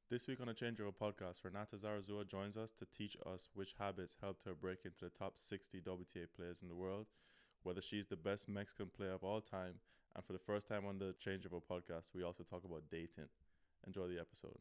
This week on the Changeover podcast, Renata Zarazua joins us to teach us which habits helped her break into the top 60 WTA players in the world, whether she's the best Mexican player of all time, and for the first time on the Changeover podcast, we also talk about dating. Enjoy the episode.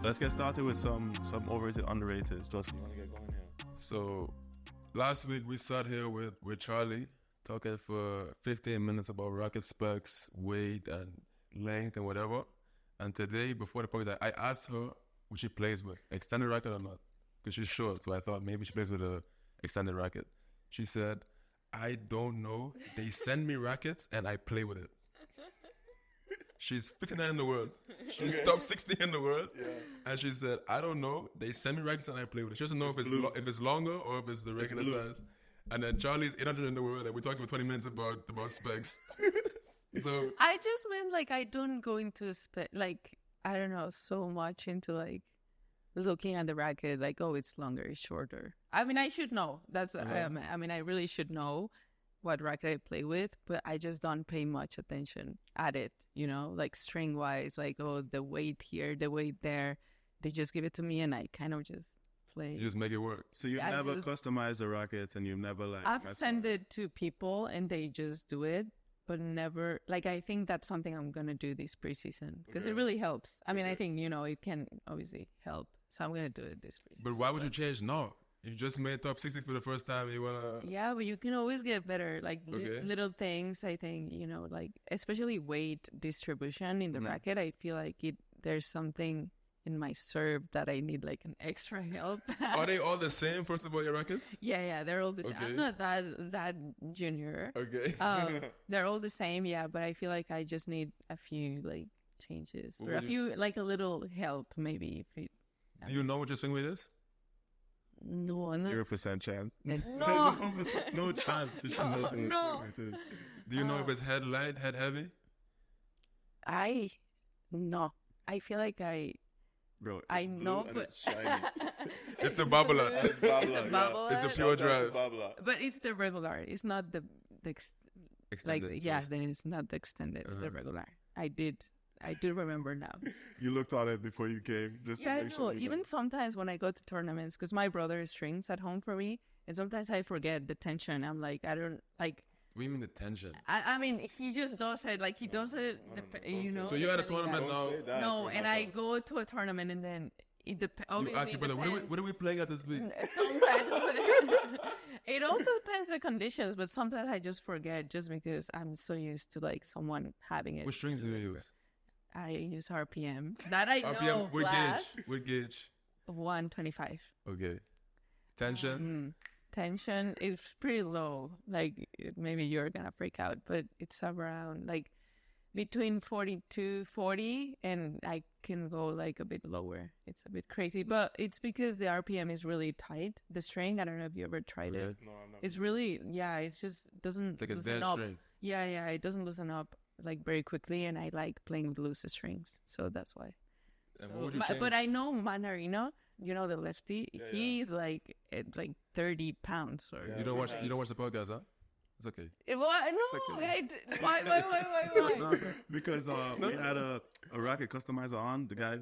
Let's get started with some overrated, underrated. Justin, you want to get going here? So, last week we sat here with Charlie talking for 15 minutes about racket specs, weight, and length and whatever. And today, before the podcast, I asked her what she plays with, extended racket or not, because she's short. So I thought maybe she plays with a extended racket. She said, "I don't know. They send me rackets and I play with it." She's 59 in the world. She's top 60 in the world. Yeah. And she said, "I don't know. They send me rackets and I play with it." She doesn't know if it's longer or if it's the regular size. And then Charlie's 800 in the world, and we're talking for 20 minutes about specs. So I just meant like I don't go into I don't know, so much into like looking at the racket like, oh, it's longer, it's shorter. I mean, I should know. I really should know what racket I play with, but I just don't pay much attention at it, like string wise, like, oh, the weight here, the weight there. They just give it to me and I kind of just play. You just make it work. So you've never customized a racket and you've never I've sent it to people and they just do it, but never, I think that's something I'm going to do this preseason because it really helps. I mean, I think, it can obviously help. So I'm going to do it this preseason. But why would you change now? You just made top 60 for the first time. You want to... Yeah, but you can always get better. Little things, I think, especially weight distribution in the racket. I feel like there's something in my serve that I need an extra help. Are they all the same, first of all, your rackets? Yeah, they're all the same. I'm not that junior. Okay. They're all the same, yeah, but I feel like I just need a few, changes. Or a few, a little help, maybe. Do you know what your swing weight is? No, 0% chance. No, no chance. You should know what it is. Do you know if it's head light, head heavy? No. I feel like Bro, I know, but it's shiny. It's a bubbler. It's bubbler. Yeah. It's a pure drive. But it's the regular. It's not the extended. then it's not the extended. It's the regular. I do remember now. You looked on it before you came. Even sometimes when I go to tournaments, because my brother strings at home for me, and sometimes I forget the tension. I'm like, I don't like. What do you mean the tension? I mean, he just does it. He does it, So you're at a tournament now. No, and I go to a tournament and then it depends. You ask your brother, what are we playing at this week? Sometimes it also depends the conditions, but sometimes I just forget just because I'm so used to someone having it. What strings do you use? I use RPM. That I know. RPM, what gauge? 125. Okay. Tension? Tension is pretty low. Maybe you're going to freak out, but it's around between 40, and I can go a bit lower. It's a bit crazy, but it's because the RPM is really tight. The string, I don't know if you ever tried it. No, I'm not. It's really, it just doesn't it's like loosen a dead up. string. Yeah, it doesn't loosen up very quickly, and I like playing with loose strings, so that's why. But I know Manarino, the lefty. Yeah, he's at 30 pounds. Or You don't watch the podcast, huh? It's okay. Why? Because we had a racket customizer on. The guy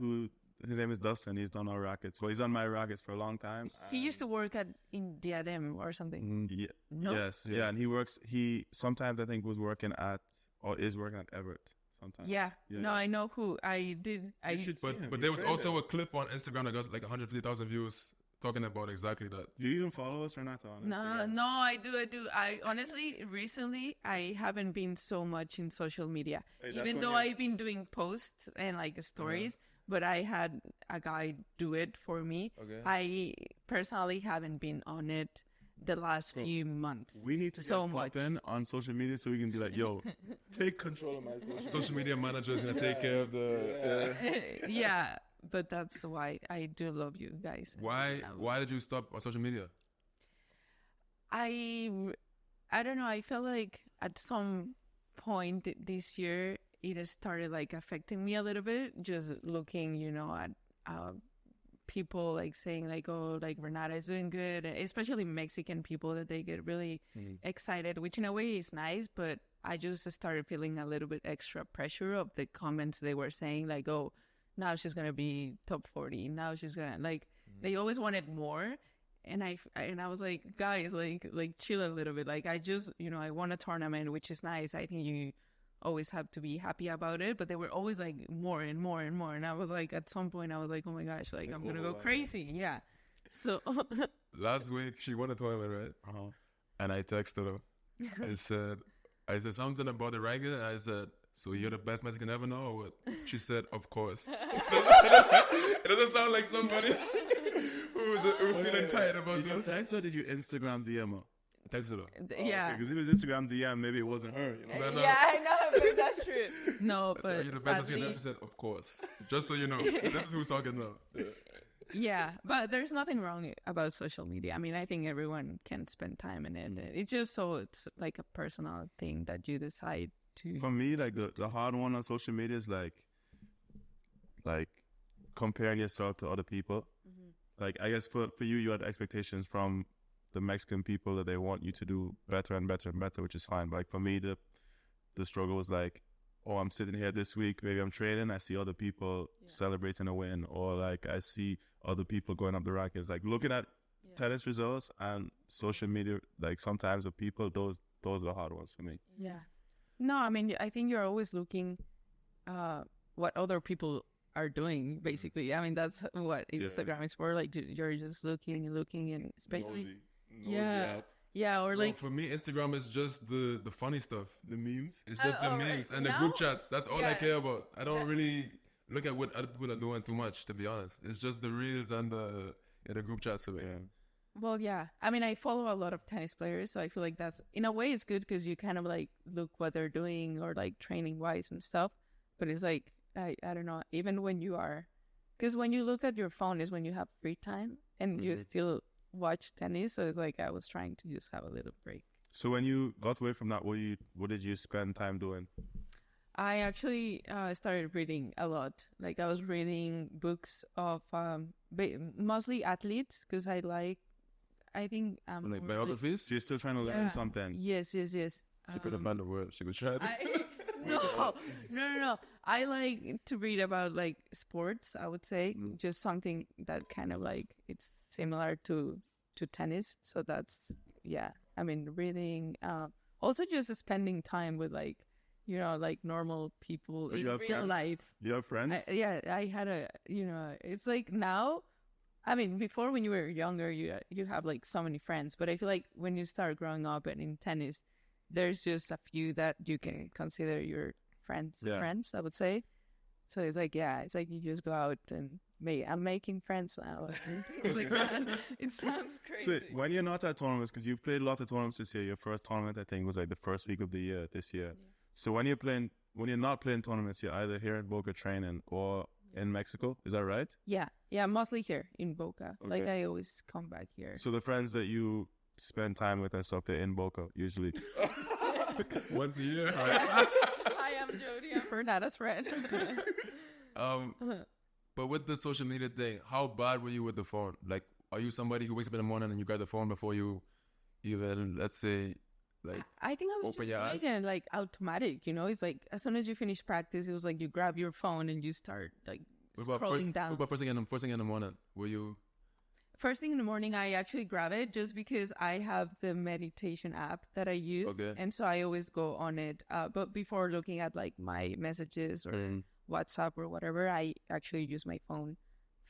his name is Dustin. He's done our rackets. Well, he's done my rackets for a long time. He used to work in Diadem or something. Yeah. No? Yes. Yeah. And he sometimes I think was working at or is working at Everett sometimes. Yeah. No, I know who. I did. But there was also a clip on Instagram that got 150,000 views talking about exactly that. Do you even follow us, Renata, on Instagram? No, I do. I honestly, recently, I haven't been so much in social media. Even though I've been doing posts and stories, but I had a guy do it for me. Okay. I personally haven't been on it the last few months. We need to so much in on social media so we can be like, yo, take control of my social media manager is going to take care of the... Yeah, but that's why I do love you guys. Why did you stop on social media? I I don't know. I feel like at some point this year, it has started like affecting me a little bit. Just looking, at people like saying like, oh, like Renata is doing good, especially Mexican people, that they get really excited, which in a way is nice, but I just started feeling a little bit extra pressure of the comments they were saying, like, oh, now she's going to be top 40. Now she's going to, like, they always wanted more. And I was like, guys, like chill a little bit. Like, I just, I won a tournament, which is nice. I think you always have to be happy about it. But they were always like more and more and more. And I was like, at some point, I was like, oh my gosh, like I'm going to go crazy. Yeah. So. Last week, she won a tournament, right? Uh-huh. And I texted her. I said something about the racket. And I said, so you're the best Mexican ever know or what? She said, of course. It doesn't sound like somebody who was feeling tight about that. Did you text her or did you Instagram DM her? Texted her. Yeah. Because if it was Instagram DM, maybe it wasn't her. No. Yeah, I know, but that's true. No, but you're the best Mexican ever. She said, of course. Just so you know. This is who's talking now. Yeah, but there's nothing wrong about social media. I mean, I think everyone can spend time in it. It's just it's like a personal thing that you decide to. For me, like the hard one on social media is like comparing yourself to other people. Like, I guess for you, you had expectations from the Mexican people that they want you to do better and better and better, which is fine. But like for me, the struggle was like, oh, I'm sitting here this week, maybe I'm training, I see other people celebrating a win, or like I see other people going up the rankings. Like looking at tennis results and social media, like sometimes with people, those are the hard ones for me. Yeah. No, I mean, I think you're always looking what other people are doing, basically. I mean, that's what Instagram is for. Like, you're just looking, and especially... Nosy app. Yeah, or like... for me, Instagram is just the funny stuff. The memes? It's just the memes and the group chats. That's all I care about. I don't really look at what other people are doing too much, to be honest. It's just the reels and the group chats of it. Yeah. Well, yeah. I mean, I follow a lot of tennis players, so I feel like that's... In a way, it's good because you kind of like look what they're doing or like training-wise and stuff. But it's like, I don't know, even when you are... Because when you look at your phone is when you have free time and you still watch tennis. So it's like I was trying to just have a little break. So when you got away from that, what did you spend time doing? I actually started reading a lot. Like I was reading books of mostly athletes because I think... like biographies? So you're still trying to learn something? Yes. She could have found the word. She could try it. No. I like to read about like sports, I would say. Just something that kind of like it's similar to tennis. So that's, I mean, reading. Also just spending time with like, like normal people in real friends? Life. You have friends? I had it's like now, I mean, before when you were younger, you have like so many friends. But I feel like when you start growing up and in tennis, there's just a few that you can consider your friends, I would say. So it's like, you just go out and I'm making friends now. It's like that. It sounds crazy. So when you're not at tournaments, because you've played a lot of tournaments this year, your first tournament, I think, was like the first week of the year this year. Yeah. So when you're not playing tournaments, you're either here in Boca training or in Mexico. Is that right? Yeah, mostly here in Boca. Okay. Like I always come back here. So the friends that you spend time with and stuff, they're in Boca usually. Once a year. Hi, I'm Jody. I'm Renata's friend. But with the social media thing, how bad were you with the phone? Like, are you somebody who wakes up in the morning and you grab the phone before you even, let's say, like, I think I was just doing it like automatic. It's like as soon as you finish practice, it was like you grab your phone and you start like scrolling down. What about first thing in the morning? Were you? First thing in the morning, I actually grab it just because I have the meditation app that I use. Okay. And so I always go on it. But before looking at like my messages or WhatsApp or whatever, I actually use my phone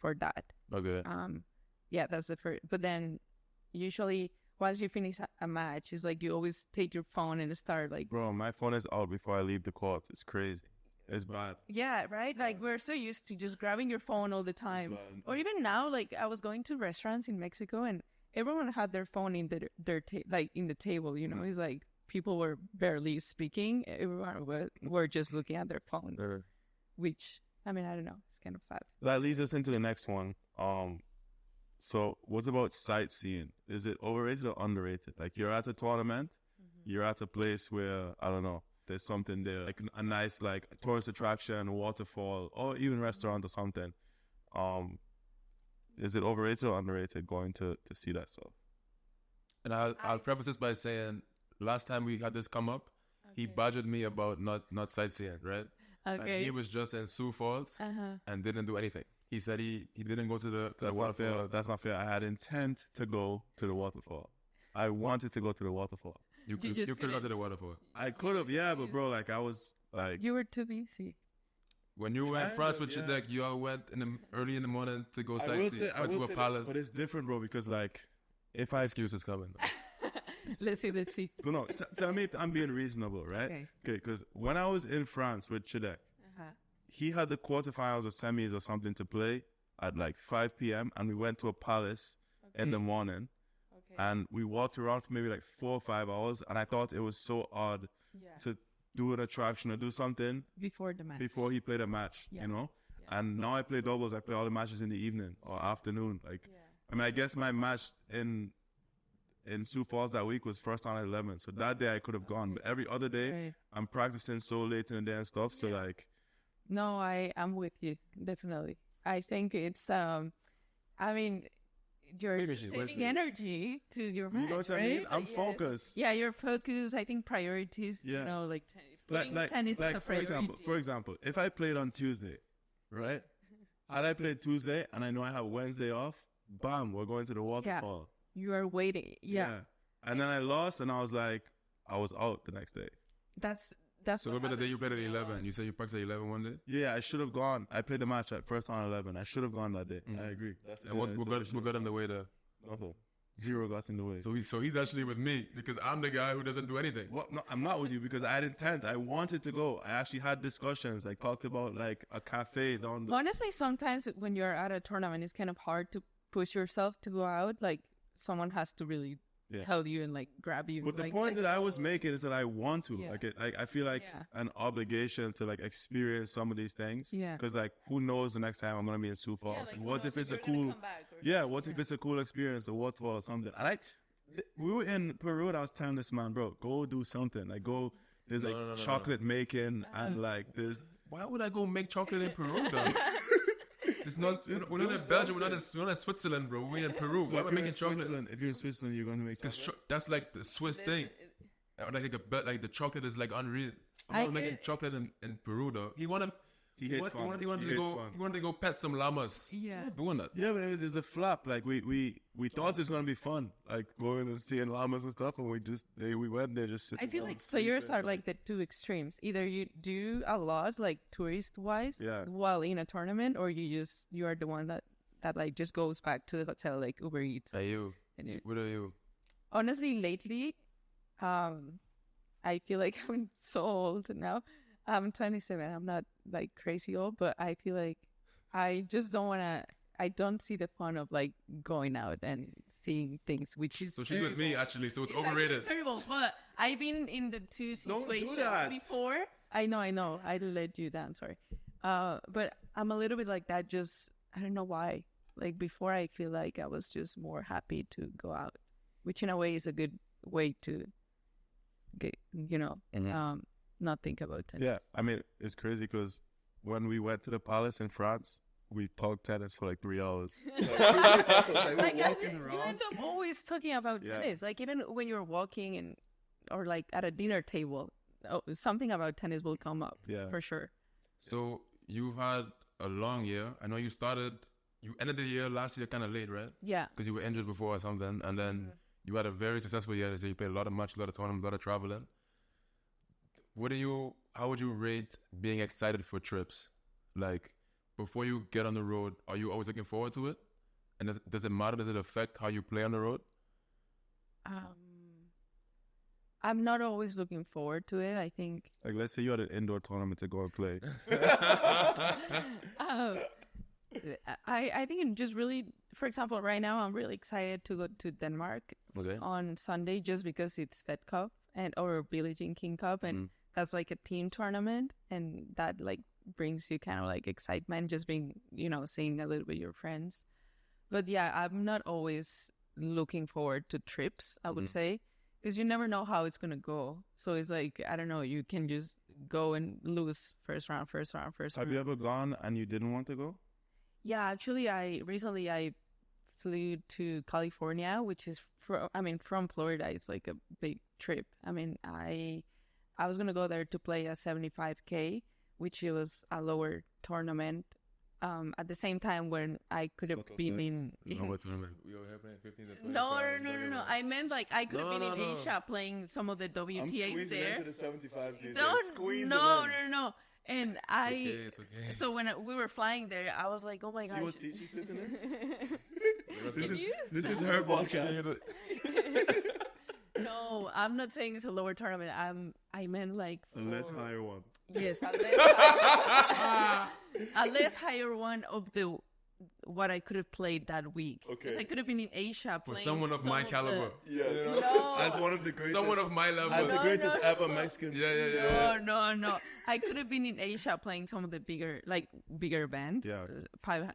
for that. Okay. That's the first. But then usually once you finish a match, it's like you always take your phone and start like... Bro, my phone is out before I leave the court. It's crazy. It's bad. Yeah, right? Like, we're so used to just grabbing your phone all the time. Or even now, like, I was going to restaurants in Mexico and everyone had their phone in in the table, It's like people were barely speaking. Everyone were just looking at their phones. Which, I mean, I don't know. It's kind of sad. That leads us into the next one. So, what about sightseeing? Is it overrated or underrated? Like, you're at a tournament you're at a place where, I don't know, there's something there, like a nice, like, tourist attraction, waterfall, or even restaurant or something. Is it overrated or underrated going to see that stuff? And I'll preface this by saying, last time we had this come up, he badgered me about not sightseeing, right? Okay. And he was just in Sioux Falls and didn't do anything. He said he didn't go to the waterfall. That's not fair. I had intent to go to the waterfall. I wanted to go to the waterfall. You could have gone to the waterfall. I could have, yeah, but bro, like I was like... You were too busy. When you were in France with your deck, you all went early in the morning to go sightseeing. Went to a palace. But it's different, bro, because like, if I... Excuses coming. Let's see. No, tell me if I'm being reasonable, right? Okay, because when I was in France with Chidek, he had the quarterfinals or semis or something to play at like 5 p.m. and we went to a palace in the morning. And we walked around for maybe like 4 or 5 hours, and I thought it was so odd to do an attraction or do something before the match, before he played a match, you know. And now I play doubles. I play all the matches in the evening or afternoon. Like, I mean, I guess my match in Sioux Falls that week was first on at 11, so that day I could have gone. But every other day, I'm practicing so late in the day and stuff. So like, no, I'm with you definitely. I think it's I mean, you're saving energy to your match, you know what I mean? I'm focused. Yeah, you're focused. I think priorities. You know, like tennis is a priority. For example, if I played on Tuesday, right? Had I played Tuesday and I know I have Wednesday off, bam, we're going to the waterfall. You are waiting. Yeah. And then I lost, and I was like, I was out the next day. That's. So what about the day you played at 11? You said you practiced at 11 one day? Yeah, I should have gone. I played the match at first on 11. I should have gone that day. I agree. And what got in the way there? Nothing. Zero got in the way. So he's actually with me because I'm the guy who doesn't do anything. Well, no, I'm not with you because I had intent. I wanted to go. I actually had discussions. I talked about like a cafe down the... Honestly, sometimes when you're at a tournament, it's kind of hard to push yourself to go out. Like someone has to really tell you and like grab you. But the point that I was making is that I want to. Like I feel like an obligation to like experience some of these things. Yeah. Because like who knows the next time I'm gonna be in Sioux Falls? Like, what if it's a cool? What if it's a cool experience, the waterfall or something? And we were in Peru and I was telling this man, bro, go do something. Like go. There's like chocolate making and like there's. Why would I go make chocolate in Peru though? It's not. We're not in Belgium. We're not in Switzerland, bro. We're in Peru. So why am I making chocolate? If you're in Switzerland, you're going to make chocolate. That's like the Swiss thing. Like the chocolate is like unreal. I'm not making chocolate in Peru though. He wanted to go pet some llamas. Yeah, I'm not doing that. Yeah, but there's a flap. Like we thought it was gonna be fun, like going and seeing llamas and stuff, and we went there just. I feel like players are like the two extremes. Either you do a lot, like tourist wise, while in a tournament, or you are the one that like just goes back to the hotel like Uber Eats. What are you? Honestly, lately, I feel like I'm so old now. I'm 27. I'm not like crazy old, but I feel like I just don't want to. I don't see the fun of like going out and seeing things, which is. So she's with me actually. So it's overrated. Terrible, but I've been in the two situations before. I know. I let you down. Sorry, but I'm a little bit like that. Just I don't know why. Like before, I feel like I was just more happy to go out, which in a way is a good way to get, not think about tennis. Yeah, I mean, it's crazy because when we went to the palace in France, we talked tennis for like 3 hours. You end up always talking about tennis. Like even when you're walking or like at a dinner table, something about tennis will come up. Yeah, for sure. So you've had a long year. I know you ended the year last year kind of late, right? Yeah. Because you were injured before or something, and then you had a very successful year. So you played a lot of matches, a lot of tournaments, a lot of traveling. How would you rate being excited for trips? Like, before you get on the road, are you always looking forward to it? And does it matter? Does it affect how you play on the road? I'm not always looking forward to it. I think. Like, let's say you had an indoor tournament to go and play. I think just really, for example, right now I'm really excited to go to Denmark on Sunday just because it's Fed Cup or Billie Jean King Cup, and that's like a team tournament, and that like brings you kind of like excitement, just being, seeing a little bit your friends. But yeah, I'm not always looking forward to trips, I would say, because you never know how it's gonna go. So it's like, I don't know, you can just go and lose first round. Have you ever gone and you didn't want to go? Yeah, actually, I flew to California, which is from Florida. It's like a big trip. I mean, I was gonna go there to play a 75K, which was a lower tournament. At the same time when I could have been in... No, what tournament? We were playing 15 to 25. No. I meant like I could have been in Asia playing some of the WTAs there. Into the 75 these No. And It's okay. So when we were flying there, I was like, oh my gosh. See what seat she's sitting in? This is her podcast. No, I'm not saying it's a lower tournament. I meant like... A less higher one. Yes, a less higher one of what I could have played that week. Okay. Because I could have been in Asia for someone of my caliber. Yes. No. As one of the greatest. Someone of my level. As the greatest ever Mexican. Yeah. No. I could have been in Asia playing some of the bigger bands. Yeah.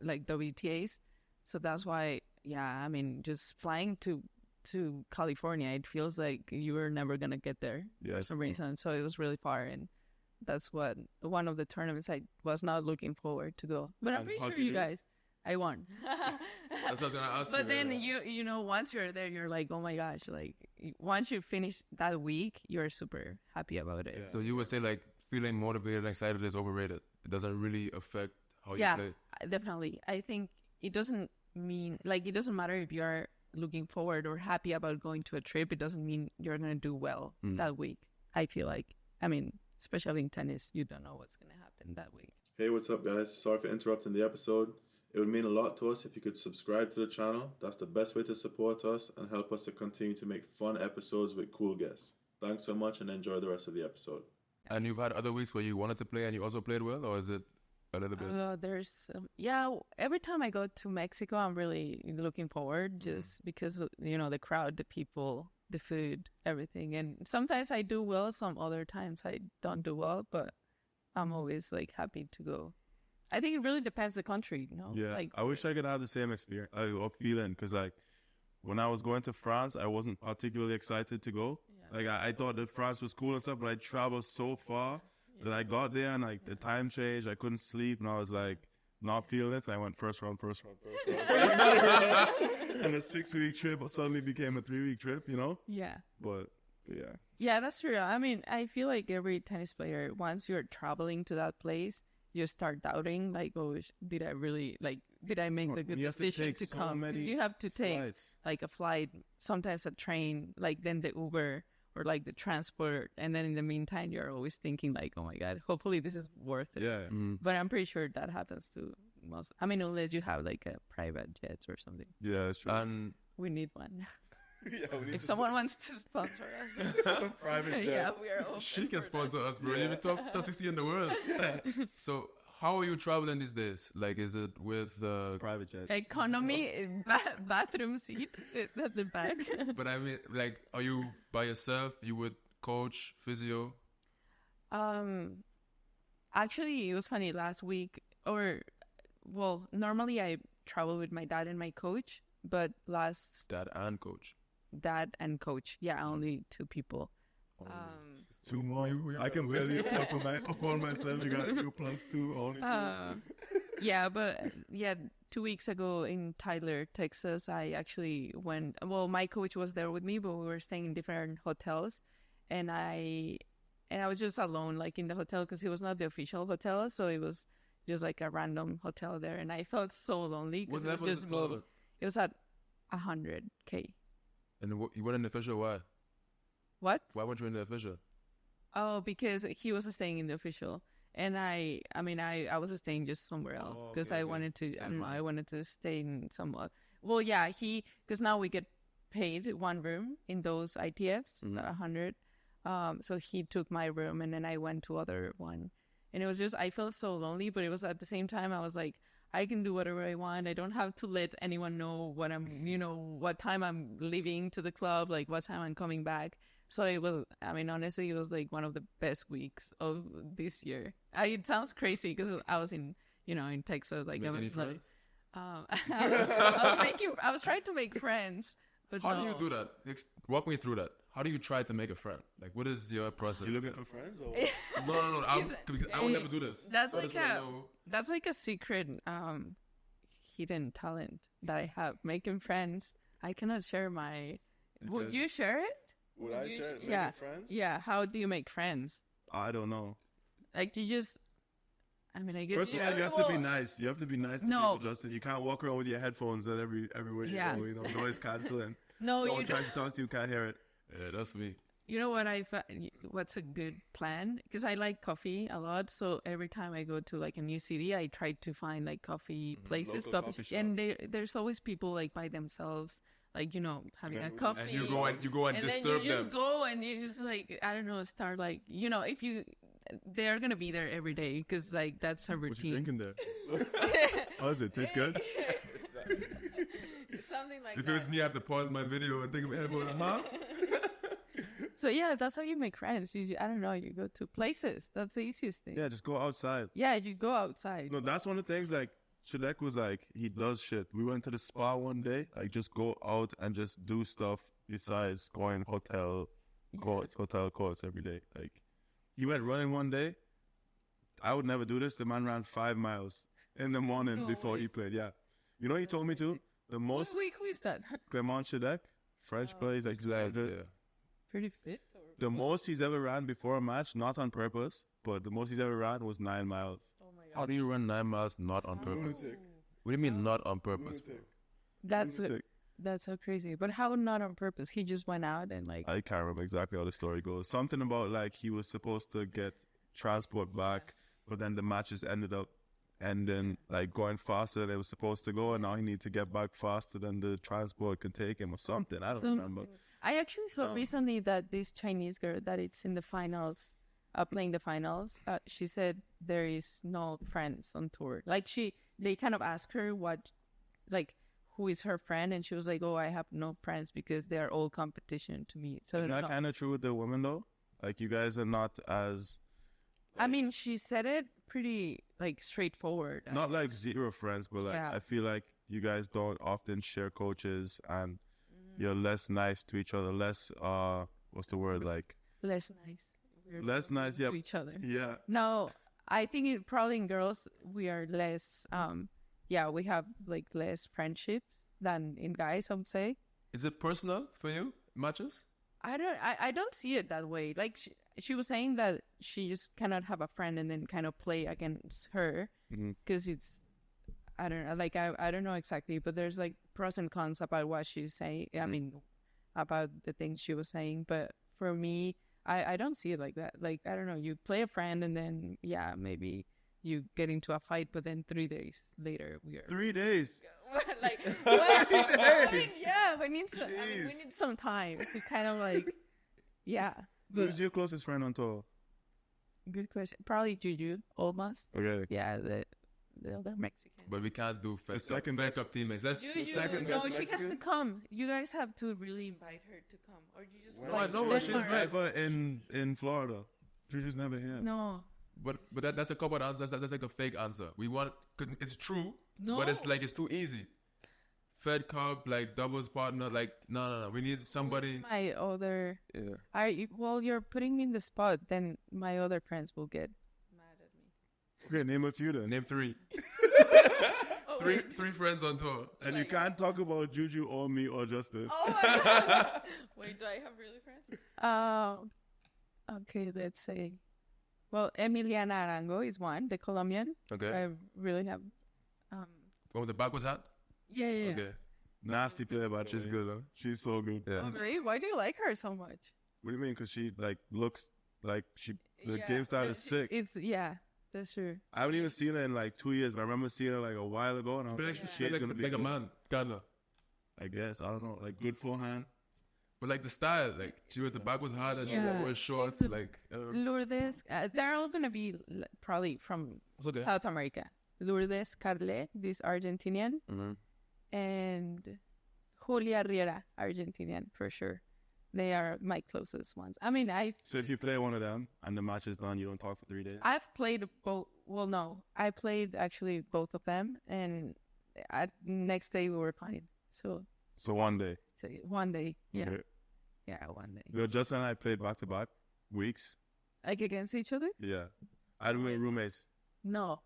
Like WTAs. So that's why, I mean, just flying to California, it feels like you were never going to get there for some reason. So it was really far, and that's one of the tournaments I was not looking forward to go. But I'm pretty sure you guys, I won. That's what I was going to ask you. But then you know, once you're there, you're like, oh my gosh, like once you finish that week, you're super happy about it. Yeah. So you would say like feeling motivated and excited is overrated. It doesn't really affect how you play. Yeah, definitely. I think it doesn't matter if you're looking forward or happy about going to a trip. It doesn't mean you're going to do well that week. I feel like, I mean, especially in tennis, you don't know what's going to happen that week. Hey, what's up, guys? Sorry for interrupting the episode. It would mean a lot to us if you could subscribe to the channel. That's the best way to support us and help us to continue to make fun episodes with cool guests. Thanks so much and enjoy the rest of the episode. And you've had other weeks where you wanted to play and you also played well, or is it a little bit? There's every time I go to Mexico, I'm really looking forward just because, you know, the crowd, the people, the food, everything. And sometimes I do well, some other times I don't do well, but I'm always like happy to go. I think it really depends the country, you know? Yeah, like, I wish I could have the same experience or feeling, because like when I was going to France, I wasn't particularly excited to go. Yeah. Like I thought that France was cool and stuff, but I traveled so far that I got there and like the time changed. I couldn't sleep and I was like not feeling it. And I went first round. And a 6-week trip suddenly became a 3-week trip, you know? Yeah. But yeah. Yeah, that's true. I mean, I feel like every tennis player, once you're traveling to that place, you start doubting, like, oh, did I make the good decision to come? You have to take flights. Like a flight, sometimes a train, like then the Uber or like the transport. And then in the meantime, you're always thinking like, oh my God, hopefully this is worth it. Yeah. But I'm pretty sure that happens to most. I mean, unless you have like a private jet or something. Yeah, that's true. And we need one. Yeah, if someone wants to sponsor us. Private jet. Yeah, we are open. She can sponsor us, bro. You're top 60 in the world. So how are you traveling these days? Like, is it with private jet? Economy, bathroom seat at the back. But I mean, like, are you by yourself? You would coach, physio? Actually, it was funny last week. Normally I travel with my dad and my coach, but Dad and coach. Dad and coach. Yeah, only 2 people. Two more. I can barely afford myself. You got 2 + 2, only 2. Yeah, but 2 weeks ago in Tyler, Texas, I actually went. Well, my coach was there with me, but we were staying in different hotels, and I was just alone, like in the hotel, because it was not the official hotel, so it was just like a random hotel there, and I felt so lonely because it was just me. It was at 100K. And you weren't in the official? Why? What? Why weren't you in the official? Oh, because he was staying in the official, and I was staying just somewhere else because I wanted to. I wanted to stay in somewhat. Well, yeah, because now we get paid 1 room in those ITFs, 100. So he took my room, and then I went to other one, and it was just I felt so lonely, but it was at the same time I was like, I can do whatever I want. I don't have to let anyone know what time I'm leaving to the club, like what time I'm coming back. So it was, I mean, honestly, it was like one of the best weeks of this year. It sounds crazy because I was in Texas. Like I was like, I was trying to make friends. But how do you do that? walk me through that. How do you try to make a friend? Like, what is your process? You looking for friends or? No. I would never do this. That's So like I just wanna know. that's like a secret hidden talent that I have, making friends. I cannot share my. Would you share it? Would I share it? Yeah. Making friends? Yeah. How do you make friends? I don't know. Like you just. I mean, I guess. First of all, you have to be nice. You have to be nice to No. people, Justin. You can't walk around with your headphones on everywhere you Yeah. go. You know, noise canceling. No, Someone you trying to talk to you can't hear it. Yeah, that's me. You know what what's a good plan? Because I like coffee a lot, so every time I go to like a new city, I try to find like coffee places, Local coffee shop. and there's always people like by themselves, like having a coffee. And you go and and disturb then you just them. go and you just like I don't know, start like if they're gonna be there every day because like that's a What you routine. drinking there? How is it? Taste good? Something like If it was that. me, I have to pause my video and think of everyone. Huh? So yeah, that's how you make friends. I don't know, you go to places. That's the easiest thing. Yeah, just go outside. Yeah, you go outside. No, that's one of the things. Like Shadek was like, he does shit. We went to the spa one day. Like, just go out and just do stuff besides going hotel courts every day. Like, he went running one day. I would never do this. The man ran 5 miles in the morning No before way. he played. Yeah, you know he told me to. The most Who is that? Clement Shadek, French player. He's like Yeah. Pretty fit. the most he's ever ran before a match, not on purpose, but the most he's ever ran was 9 miles. Oh my How do you run 9 miles not on purpose? What do you mean not on purpose? That's so crazy. But how not on purpose? He just went out and like. I can't remember exactly how the story goes. Something about like he was supposed to get transport back, but then the matches ended up ending like going faster than it was supposed to go, and now he needs to get back faster than the transport can take him or something. I don't remember. I actually saw recently that this Chinese girl that it's in the finals, playing the finals. She said there is no friends on tour. Like they kind of asked her who is her friend, and she was like, "Oh, I have no friends because they are all competition to me." So Isn't that kind of true with the women though? Like you guys are not as. I mean, she said it pretty like straightforward. Not like zero friends, but like Yeah. I feel like you guys don't often share coaches, and you're less nice to each other. Less what's the word like? Less nice. We're Less so nice, mean yeah. to each other. Yeah. No, I think probably in girls we are less. We have like less friendships than in guys. I would say. Is it personal for you, matches? I don't see it that way. Like she was saying that she just cannot have a friend and then kind of play against her because it's. I don't know. Like I don't know exactly, but there's like pros and cons about what she's saying. I mean, about the things she was saying. But for me, I don't see it like that. Like I don't know. You play a friend and then maybe you get into a fight, but then 3 days later we are 3 days. like 3 I mean, days. yeah. We need some. Jeez. We need some time to kind of like But Who's your closest friend on tour? good question. Probably Juju almost. Okay. Yeah, the other Mexican. But we can't do The second fed up teammates. Let's Juju, second no, best she has to Mexican? come. You guys have to really invite her to come, or you just. No, I know, let she's her- great. Never in Florida. Juju's never here. No, But that's a couple answers. That's like a fake answer. It's true, No. but it's like it's too easy. Fed Cup, like doubles partner, like no. We need somebody. my other. Yeah. Well, you're putting me in the spot. Then my other friends will get mad at me. Okay, name a few then. Name three. Three friends on tour. And you can't talk about Juju or me or Justice. Oh my god! Wait, do I have really friends? Okay, let's say. Well, Emiliana Arango is one, the Colombian. Okay. I really have. One with the backwards hat. Yeah. Okay. Nasty player, but she's good, huh? She's so good. Yeah. Oh, really? Why do you like her so much? What do you mean? Because she like looks like the game style is sick. That's true. I haven't even seen her in like 2 years, but I remember seeing her like a while ago, and I was like, she's like, gonna be like a good. man, kinda. I guess I don't know, like good forehand. But like the style, like she was the backwards hat and she Yeah. wears shorts, like. Lourdes, they're all gonna be probably from It's okay. South America. Lourdes Carle, this Argentinian, and Julia Riera, Argentinian for sure. They are my closest ones. I mean, So if you play one of them and the match is done, you don't talk for 3 days. I've played both. Well, no, I played actually both of them, and next day we were fine. So So one day. one day, yeah. Okay. Yeah, one day. You know, Justin and I played back-to-back weeks. Like against each other? Yeah. I we were roommates. No.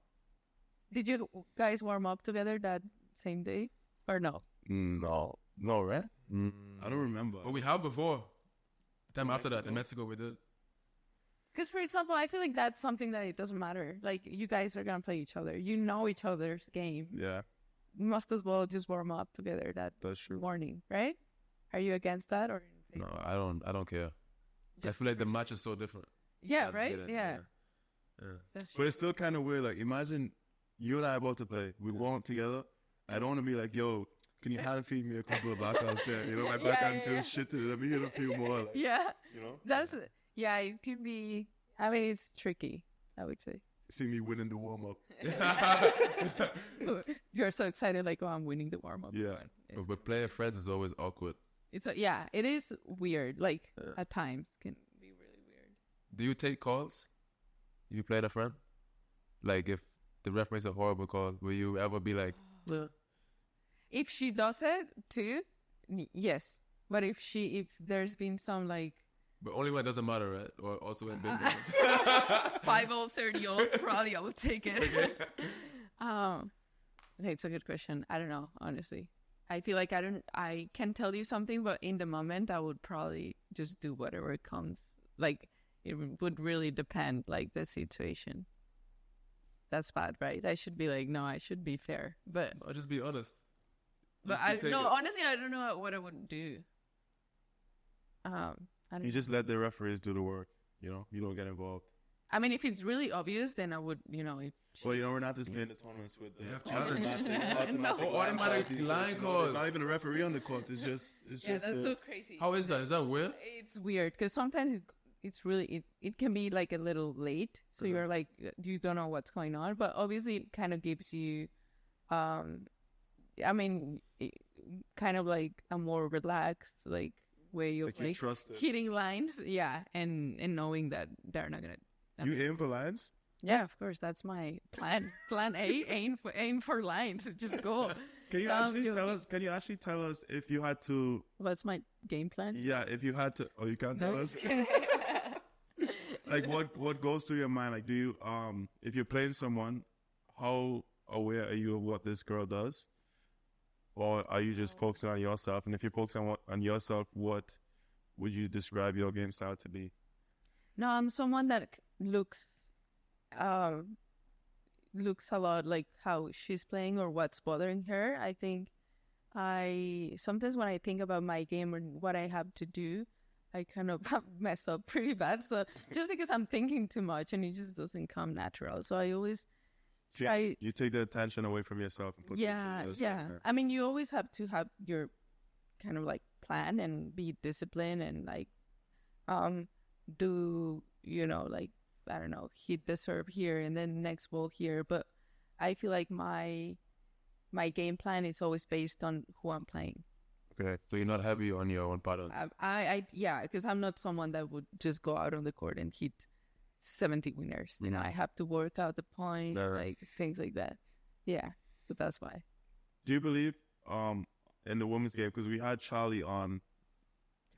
Did you guys warm up together that same day? Or no? No. No, right? I don't remember. But we have before. The time after that, Mexico? in Mexico, we did. Because, for example, I feel like that's something that it doesn't matter. Like, you guys are going to play each other. You know each other's game. Yeah, You must as well just warm up together that that's true. morning, right? Are you against that or in favor? No, I don't care. I feel like the match is so different. Yeah, I right? get it, Yeah. Yeah. That's But it's still kind of weird. Like, imagine you and I are about to play. We warm up together. I don't want to be like, yo, can you hand feed me a couple of backhands there? You know, my backhand feels shit to let me hit a few more. Like, Yeah. you know? Yeah, it can be, I mean, it's tricky, I would say. See me winning the warm-up. You're so excited, like, oh, I'm winning the warm-up. Yeah. But playing friends is always awkward. Yeah, it is weird. Like, at times can be really weird. Do you take calls? If you played a friend? Like, if the ref makes a horrible call, will you ever be like, If she does it too, yes. But if there's been some like but only when it doesn't matter, right? Or also when big 5-0, 30-0, probably I would take it. Okay, it's a good question. I don't know, honestly. I feel like I can tell you something, but in the moment I would probably just do whatever comes. Like, it would really depend, like, the situation. That's bad, right? I should be like, no, I should be fair. But I'll just be honest. But honestly, I don't know what I would do. I don't You just let the referees do the work. You know, you don't get involved. I mean, if it's really obvious, then I would, you know. Well, you know, Renata's playing the tournaments with the automatic line calls. There's not even a referee on the court. It's just. Yeah, that's so crazy. How is that? Is that weird? It's weird because sometimes it's really it can be like a little late, so you're like you don't know what's going on. But obviously, it kind of gives you, I mean, kind of like a more relaxed like way of like hitting lines, yeah, and knowing that they're not gonna. You aim for lines? Yeah, of course. That's my plan. Plan A: aim for lines. Just go. Can you actually tell us? Can you actually tell us if you had to? What's my game plan? Yeah, if you had to. Oh, you can't tell us. Like what goes through your mind? Like, do you if you're playing someone, how aware are you of what this girl does, or are you just focusing on yourself? And if you're focusing on yourself, what would you describe your game style to be? No, I'm someone that looks a lot like how she's playing or what's bothering her. I think sometimes when I think about my game and what I have to do, I kind of mess up pretty bad. So just because I'm thinking too much and it just doesn't come natural. So I always try. You take the attention away from yourself and put it into yourself. Yeah. I mean, you always have to have your kind of like plan and be disciplined and like do, you know, like, I don't know, hit the serve here and then next ball here. But I feel like my game plan is always based on who I'm playing. Okay, so you're not heavy on your own patterns. Yeah, because I'm not someone that would just go out on the court and hit 70 winners. You know, I have to work out the point, like things like that. Yeah, so that's why. Do you believe in the women's game? Because we had Charlie on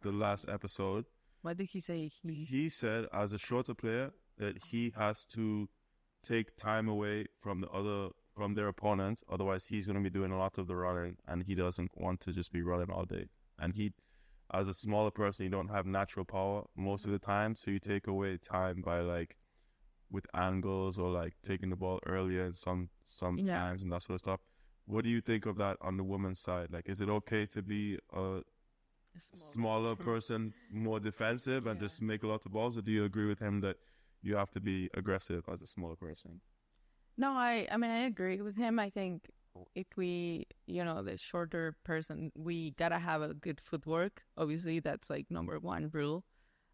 the last episode. What did he say? He said, as a shorter player, that he has to take time away from their opponents. Otherwise, he's going to be doing a lot of the running, and he doesn't want to just be running all day. And as a smaller person, you don't have natural power most of the time, so you take away time by like with angles or like taking the ball earlier in some times and that sort of stuff. What do you think of that on the women's side? Like, is it okay to be a smaller person, more defensive, and just make a lot of balls, or do you agree with him that you have to be aggressive as a smaller person? No, I mean, I agree with him. I think if we, you know, the shorter person, we gotta have a good footwork. Obviously, that's like number one rule.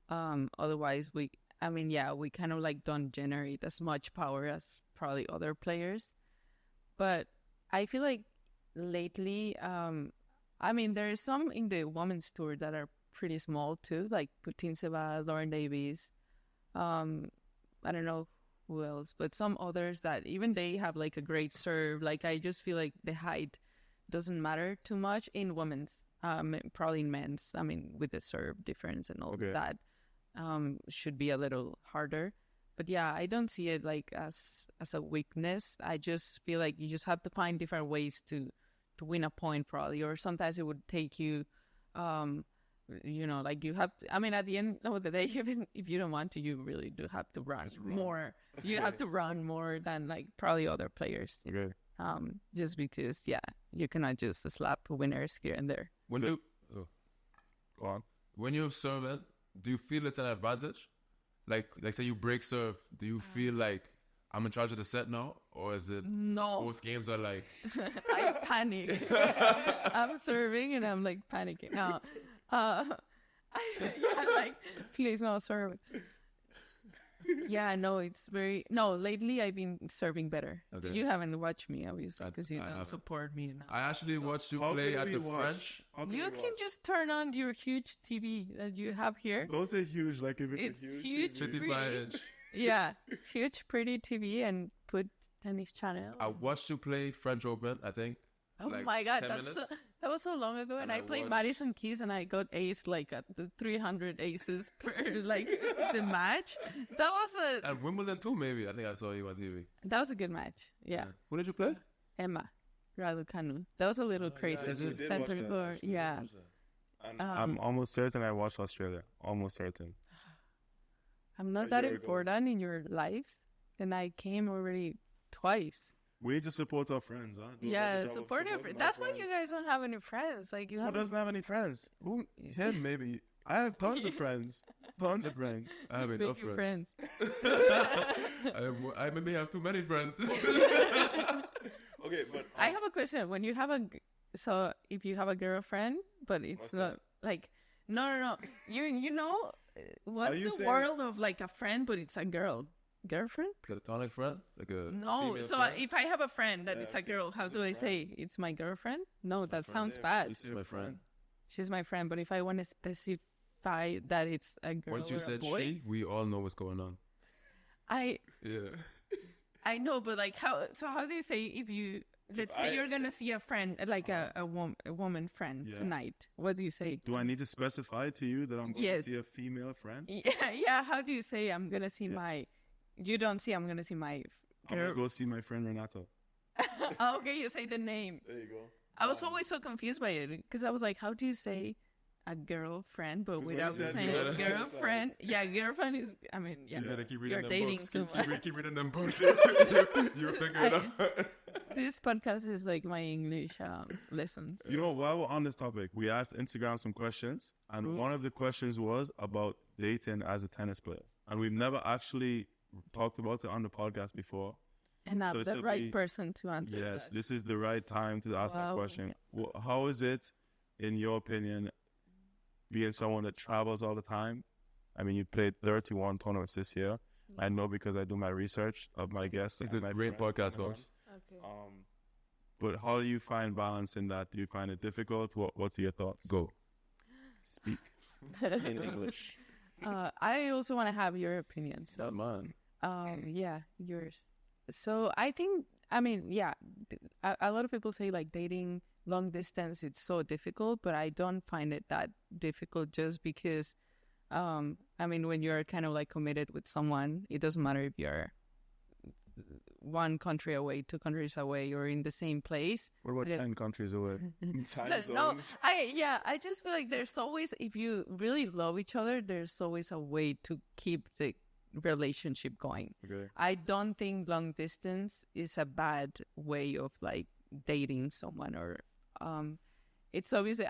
Otherwise, we kind of like don't generate as much power as probably other players. But I feel like lately, I mean, there is some in the women's tour that are pretty small too, like Putin Seba, Lauren Davies. I don't know who else, but some others that even they have like a great serve. Like, I just feel like the height doesn't matter too much in women's Probably in men's. I mean, with the serve difference and all that, should be a little harder. But yeah, I don't see it like as a weakness. I just feel like you just have to find different ways to win a point, probably. Or sometimes it would take you, like you have to. I mean, at the end of the day, even if you don't want to, you really do have to run more. You have to run more than like probably other players. Okay. Just because, you cannot just slap winners here and there. Go on. When you're serving, do you feel it's an advantage? Like say you break serve, do you feel like I'm in charge of the set now? Or is it both games are like... I panic. I'm serving and I'm like panicking. No. Please no serve. Lately I've been serving better. Okay. You haven't watched me, obviously, because you don't support me enough. I actually watched you play at the French. You can just turn on your huge TV that you have here. Those are huge, like if it's a huge 55-inch. Yeah, huge, pretty TV and put tennis channel. I watched you play French Open, I think. Oh my God, that was so long ago. And I played Madison Keys and I got aced like at the 300 aces per like the match. That was At Wimbledon too, maybe. I think I saw you on TV. That was a good match. Yeah. Who did you play? Emma Raducanu. That was a little crazy. Center court. Yeah. I'm almost certain I watched Australia. Almost certain. I'm not that important in your lives. And I came already twice. We need to support our friends, huh? Support your friends. That's why you guys don't have any friends. Like Who doesn't have any friends? Him, maybe. I have tons of friends. Tons of friends. I have enough friends. I maybe have too many friends. Okay, but... I have a question. When you have if you have a girlfriend, but it's not like... No. You know, what's the world of like a friend, but it's a girl? Girlfriend? Platonic friend? Like a no, so friend? If I have a friend that it's a girl, how do I say it's my girlfriend? No, that sounds bad. She's my friend. She's my friend, but if I want to specify that it's a girl once you said boy, she, we all know what's going on. I know, but like how do you say if you let's say you're gonna see a friend like a woman friend tonight? What do you say? Do I need to specify to you that I'm going to see a female friend? Yeah. How do you say I'm gonna see my? You don't see. I'm gonna see my. I'm gonna go see my friend Renata. Okay, you say the name. There you go. I was always so confused by it because I was like, how do you say a girlfriend, but without saying girlfriend? Yeah, girlfriend is. I mean, yeah. You gotta keep reading you're them dating books. someone. Keep reading them books. You're figuring it out. This podcast is like my English lessons. You know, while we're on this topic, we asked Instagram some questions, and one of the questions was about dating as a tennis player, and we've never actually talked about it on the podcast before. And I'm the right person to answer. Yes, this is the right time to ask that question. Well, how is it, in your opinion, being someone that travels all the time? I mean, you played 31 tournaments this year. I know because I do my research of my guests. It's a great podcast host. Okay. But how do you find balance in that? Do you find it difficult? What's your thoughts? Go. Speak in English. I also want to have your opinion. So, come on. Yeah, yours. So I think, a lot of people say like dating long distance, it's so difficult, but I don't find it that difficult just because, when you're kind of like committed with someone, it doesn't matter if you're one country away, 2 countries away, or in the same place. What about 10 countries away? Time zones? No, I just feel like there's always, if you really love each other, there's always a way to keep the relationship going. Okay. I don't think long distance is a bad way of like dating someone, or it's obviously,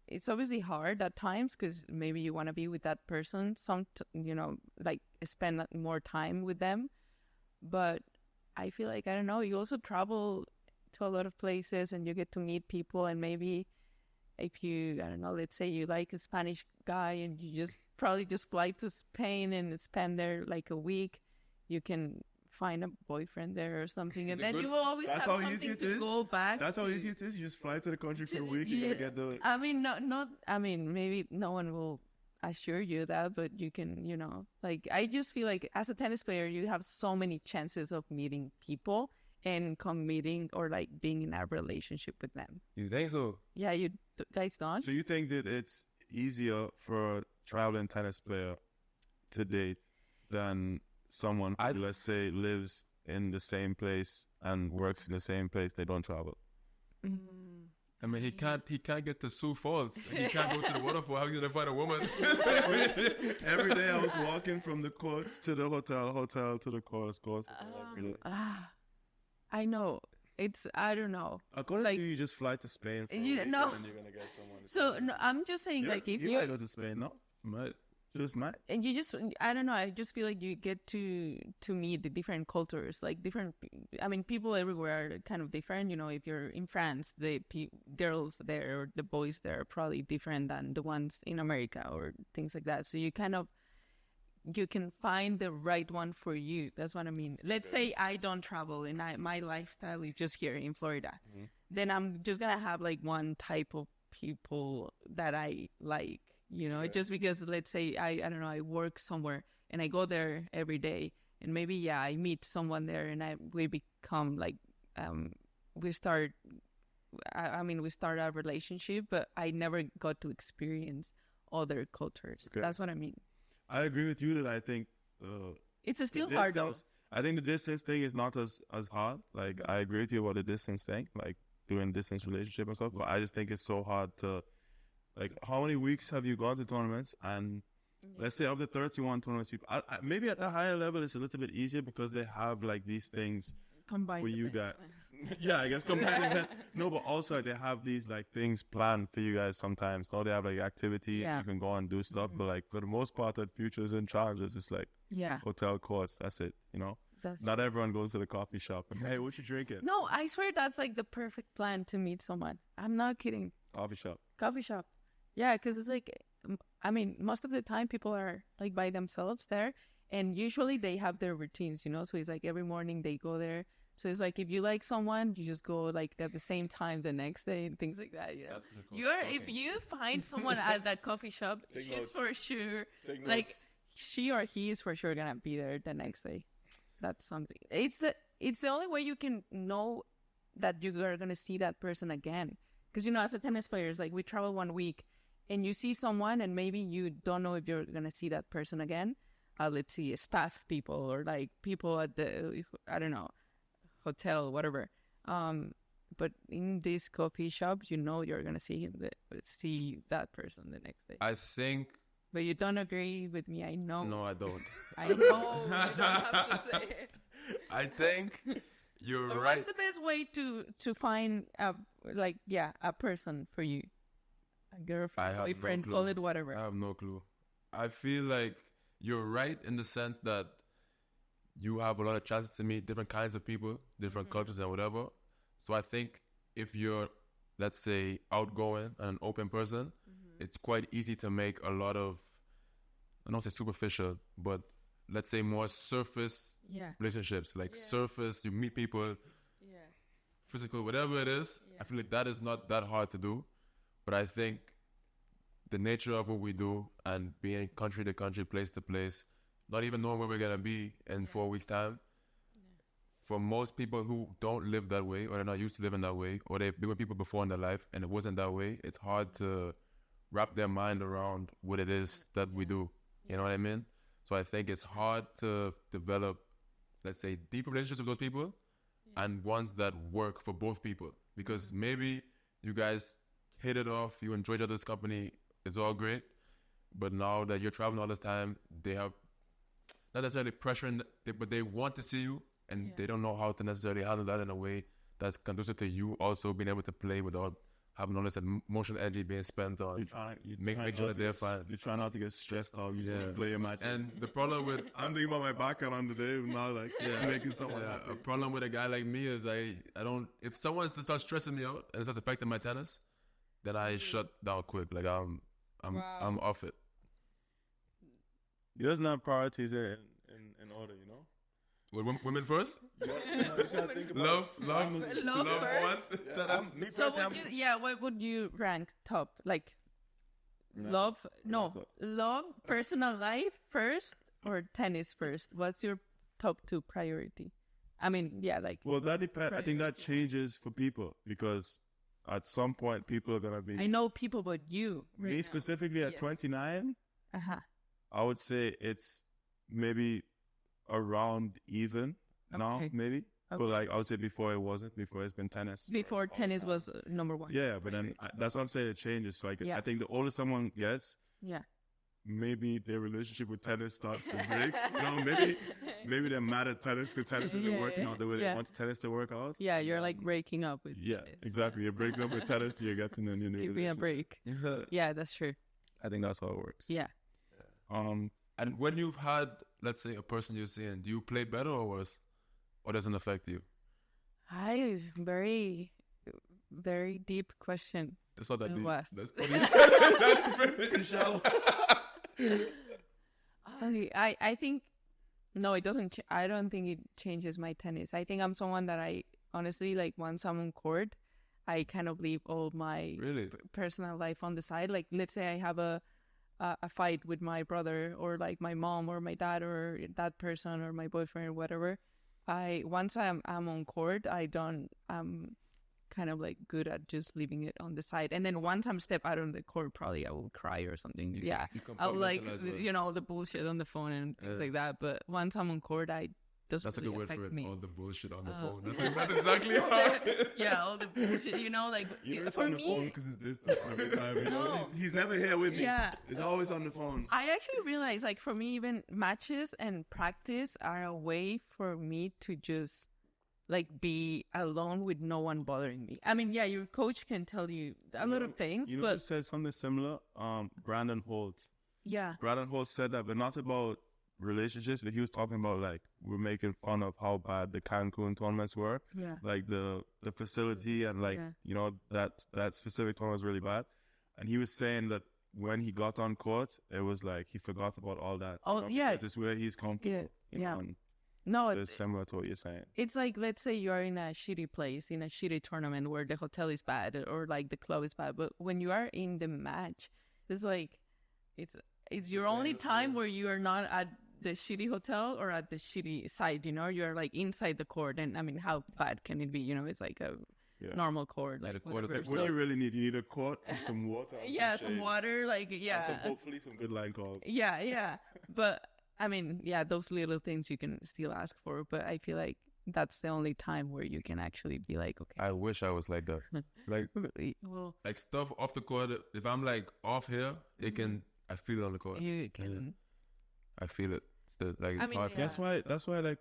it's obviously hard at times because maybe you want to be with that person, like spend more time with them. But I feel like, I don't know, you also travel to a lot of places and you get to meet people, and maybe if you, I don't know, let's say you like a Spanish guy and you probably just fly to Spain and spend there like a week, you can find a boyfriend there or something, and then you will always have something to go back. That's how easy it is. You just fly to the country for a week. You're gonna get the. Maybe no one will assure you that, but you can, I just feel like as a tennis player, you have so many chances of meeting people, and committing or like being in a relationship with them. You think so? Yeah, you guys don't? So you think that it's easier for a traveling tennis player to date than someone who, let's say, lives in the same place and works in the same place? They don't travel. I mean, he can't get to Sioux Falls. He can't go to the waterfall. How are you gonna find a woman? Every day I was walking from the courts to the hotel to the courts. I know. I don't know. According like, to you just fly to Spain for you a week know. and you're gonna get someone. So no, I'm just saying, like, if you might go to Spain, no? Might. And you just, I don't know, I just feel like you get to meet the different cultures, like people everywhere are kind of different. You know, if you're in France, the girls there or the boys there are probably different than the ones in America or things like that. So you can find the right one for you. That's what I mean. Let's say I don't travel and my lifestyle is just here in Florida. Mm-hmm. Then I'm just going to have like one type of people that I like. You know, just because, let's say, I don't know, I work somewhere and I go there every day and maybe, I meet someone there and we become like, we start our relationship, but I never got to experience other cultures. Okay. That's what I mean. I agree with you that I think it's still hard though. I think the distance thing is not as hard. Like, I agree with you about the distance thing, like doing distance relationship and stuff, but I just think it's so hard to... Like, how many weeks have you gone to tournaments? And let's say of the 31 tournaments, maybe at a higher level, it's a little bit easier because they have like these things combined for you guys. Yeah, I guess combined event. No, but also they have these like things planned for you guys sometimes. No, they have like activities you can go and do stuff. But like for the most part, at futures and challenges, it's like hotel courts. That's it. You know, not everyone goes to the coffee shop. And, hey, what you drinking? No, I swear that's like the perfect plan to meet someone. I'm not kidding. Coffee shop. Yeah, because it's like, I mean, most of the time people are like by themselves there, and usually they have their routines, you know. So it's like every morning they go there. So it's like if you like someone, you just go like at the same time the next day and things like that. You know, if you find someone at that coffee shop, she's for sure like she or he is for sure gonna be there the next day. That's something. It's the only way you can know that you are gonna see that person again. Because, you know, as a tennis player, it's like we travel 1 week and you see someone and maybe you don't know if you're going to see that person again. Let's see, staff people or like people at the, I don't know, hotel, whatever. But in these coffee shops, you know you're going to see that person the next day. I think... But you don't agree with me, I know. No, I don't. I know, you don't have to say it. I think... You're but right. What's the best way to find a person for you? A girlfriend, boyfriend, call it whatever. I have no clue. I feel like you're right in the sense that you have a lot of chances to meet different kinds of people, different cultures and whatever. So I think if you're, let's say, outgoing and an open person, it's quite easy to make a lot of, I don't say superficial, but let's say more surface relationships, like surface, you meet people, physical, whatever it is. I feel like that is not that hard to do. But I think the nature of what we do and being country to country, place to place, not even knowing where we're going to be in 4 weeks' time, for most people who don't live that way or they're not used to living that way or they've been with people before in their life and it wasn't that way, it's hard to wrap their mind around what it is that we do. You know what I mean? So I think it's hard to develop, let's say, deep relationships with those people and ones that work for both people. Because maybe you guys hit it off, you enjoy each other's company, it's all great. But now that you're traveling all this time, they have not necessarily pressure, but they want to see you and they don't know how to necessarily handle that in a way that's conducive to you also being able to play without having all this emotional energy being spent on make sure that they're fine. You try not to get stressed out. You just play your matches. And the problem with... I'm thinking about my background on the day now, like making someone happy. A problem with a guy like me is I don't... If someone starts stressing me out and it starts affecting my tennis, then I shut down quick. Like I'm off it. He doesn't have priorities in order, you know? Women first? Love first. So what would you rank top? Like love, personal life first or tennis first? What's your top 2 priority? I mean, yeah, like. Well, that depends. I think that changes for people because at some point people are gonna be. I know people, but you. Me right specifically at 29, I would say it's maybe around even now, maybe. But like I would say before it wasn't. Before it's been tennis. Before tennis was number one. Yeah, but then that's what I'm saying. It changes. So I think the older someone gets, maybe their relationship with tennis starts to break. You know, maybe they're mad at tennis because tennis isn't working out the way they want tennis to work out. Yeah, you're like breaking up with. Yeah, exactly. You're breaking up with tennis. You're getting a new. Give me a break. Yeah, that's true. I think that's how it works. Yeah. And when you've had, let's say, a person you're seeing, do you play better or worse? Or doesn't affect you? Very, very deep question. That's not that deep. That's pretty shallow. I think, no, it doesn't. I don't think it changes my tennis. I think I'm someone that I honestly, like, once I'm on court, I kind of leave all my personal life on the side. Like, let's say I have a fight with my brother or like my mom or my dad or that person or my boyfriend or whatever. Once I'm on court, I'm kind of like good at just leaving it on the side. And then once I'm step out on the court, probably I will cry or something. I'll like, all the bullshit on the phone and things like that. But once I'm on court, doesn't That's really a good word for it. me. All the bullshit on the phone. That's exactly how. All the bullshit, like it's for on the me, phone because it's this every time. You know? He's never here with me. Yeah, it's always on the phone. I actually realize, like, for me, even matches and practice are a way for me to just like be alone with no one bothering me. I mean, yeah, your coach can tell you a lot of things, you know, but who said something similar. Brandon Holt. Yeah, Brandon Holt said that, but not about relationships, but he was talking about like we're making fun of how bad the Cancun tournaments were, like the facility and like you know that specific tournament was really bad, and he was saying that when he got on court, it was like he forgot about all that. This is where he's comfortable. No, so it's similar to what you're saying. It's like, let's say you're in a shitty place, in a shitty tournament where the hotel is bad or like the club is bad, but when you are in the match, it's like it's your only time where you are not at the shitty hotel or at the shitty side, you know, you're like inside the court. And I mean, how bad can it be? You know, it's like a normal court. Like, what do you really need? You need a court and some water. And some water, like, and hopefully some good line calls. But I mean, those little things you can still ask for. But I feel like that's the only time where you can actually be like, okay. I wish I was like that. Like, like stuff off the court. If I'm like off here, I feel it on the court. You can. I feel it. It's hard. That's why like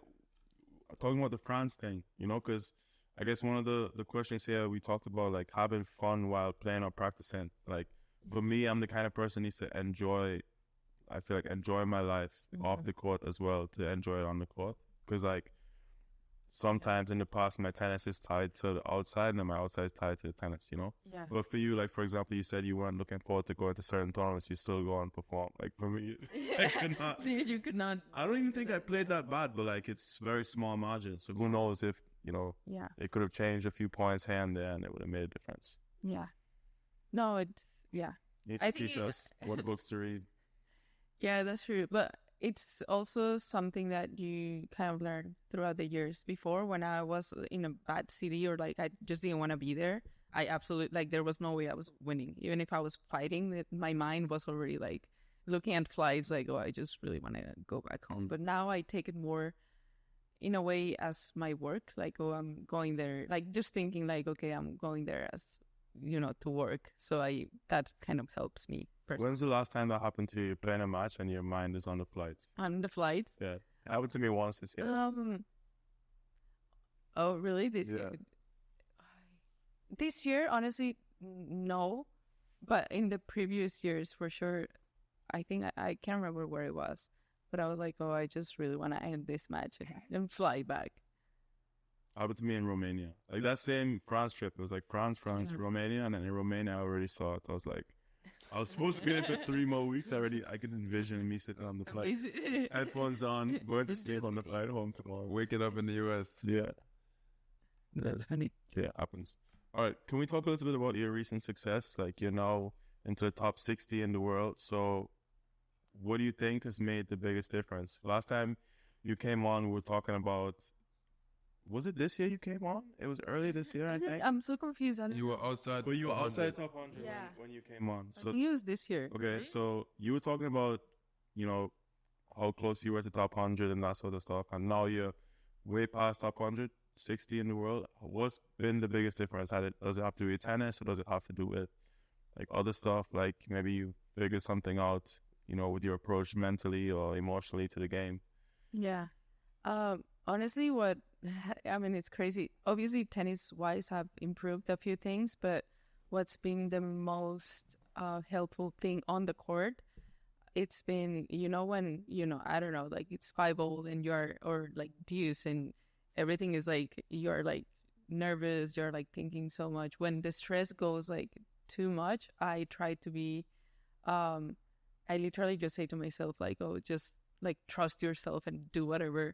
talking about the France thing, you know, because I guess one of the questions here we talked about like having fun while playing or practicing. Like for me, I'm the kind of person who needs to enjoy my life off the court as well to enjoy it on the court. Because like sometimes in the past my tennis is tied to the outside and my outside is tied to the tennis, you know? Yeah. But for you, like for example, you said you weren't looking forward to going to certain tournaments, you still go and perform. Like for me, you could not. I don't even think I played that bad, but like it's very small margin. So who knows if, you know, it could have changed a few points here and there and it would have made a difference. Yeah. No, it's, You need to teach us what books to read. Yeah, that's true. But it's also something that you kind of learn throughout the years. Before, when I was in a bad city or like I just didn't want to be there, I absolutely, like, there was no way I was winning. Even if I was fighting, my mind was already like looking at flights like, oh, I just really want to go back home. But now I take it more in a way as my work. Like, oh, I'm going there. Like, just thinking like, okay, I'm going there as, you know, to work. So that kind of helps me. When's the last time that happened to you? You're playing a match and your mind is on the flights. On the flights? Yeah. It happened to me once this year. Oh, really? This year? This year, honestly, no. But in the previous years, for sure, I think I can't remember where it was. But I was like, oh, I just really want to end this match and fly back. Happened to me in Romania. Like that same France trip. It was like France, Romania. And then in Romania, I already saw it. I was like, I was supposed to be there for 3 more weeks already. I could envision me sitting on the flight, headphones on, going to sleep on the flight home tomorrow. Waking up in the US. Yeah. That's funny. Yeah, it happens. All right. Can we talk a little bit about your recent success? Like, you're now into the top 60 in the world. So what do you think has made the biggest difference? Last time you came on, we were talking about was it this year you came on? It was early this year, I think. I'm so confused. I don't You were outside. But you were 100. outside top 100 Yeah. when you came on. I So think it was this year. okay, right? so you were talking about, you know, how close you were to top 100 and that sort of stuff, and now you're way past top 100, 60 in the world. What's been the biggest difference? Does it have to do with tennis, or does it have to do with like other stuff? Like maybe you figured something out, you know, with your approach mentally or emotionally to the game. Yeah. Honestly, it's crazy. Obviously, tennis-wise, I've improved a few things, but what's been the most helpful thing on the court, it's been, when, I don't know, like it's 5-0 and or like deuce and everything is like, you're like nervous, you're like thinking so much. When the stress goes like too much, I try to be, I literally just say to myself, like, oh, just like trust yourself and do whatever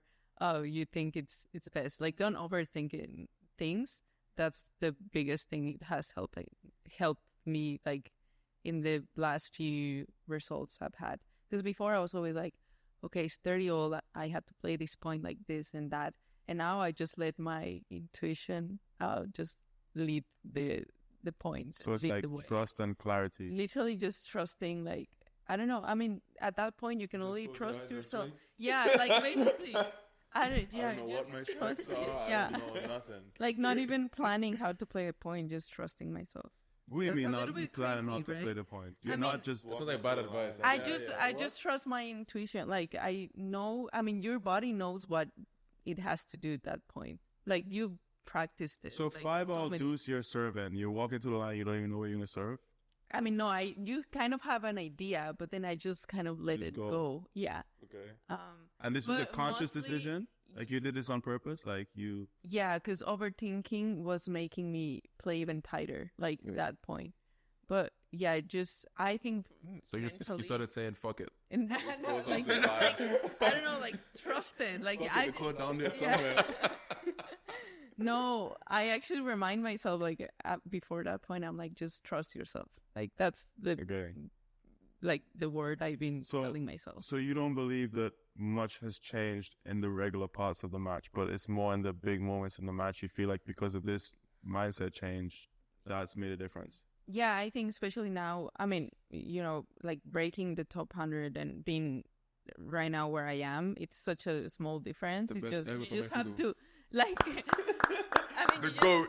you think it's best. Like, don't overthink things. That's the biggest thing. It has helped me like in the last few results I've had. Because before I was always like, okay, it's 30-0, I have to play this point like this and that. And now I just let my intuition just lead the point. So it's like trust and clarity. Literally just trusting, like, I don't know. I mean, at that point, you can only trust yourself. Yeah, like basically. I don't know what my strengths are. Yeah. I don't know nothing. Like not even planning how to play a point, just trusting myself. What do you mean That's a not little bit planning crazy, not to right? play the point? You're I not mean, just... That sounds like bad advice. I just trust my intuition. Like I know, I mean, your body knows what it has to do at that point. Like you practiced it. So like, 5-all many- deuce, you're serving. You walk into the line, you don't even know where you're going to serve? I mean, no, you kind of have an idea, but then I just kind of let it go. Yeah. Okay. And this was a but conscious mostly- decision? Like you did this on purpose? Like you... Yeah, because overthinking was making me play even tighter, like that point. But yeah, I think. So you started saying fuck it. And I don't know, like trust it. Like I Put down there somewhere. No, I actually remind myself like before that point, I'm like, just trust yourself. Like that's the like the word I've been telling myself. So you don't believe that much has changed in the regular parts of the match, but it's more in the big moments in the match. You feel like because of this mindset change, that's made a difference. Yeah, I think especially now, I mean, like breaking the top 100 and being right now where I am, it's such a small difference. You just have to, like, I mean, the GOAT.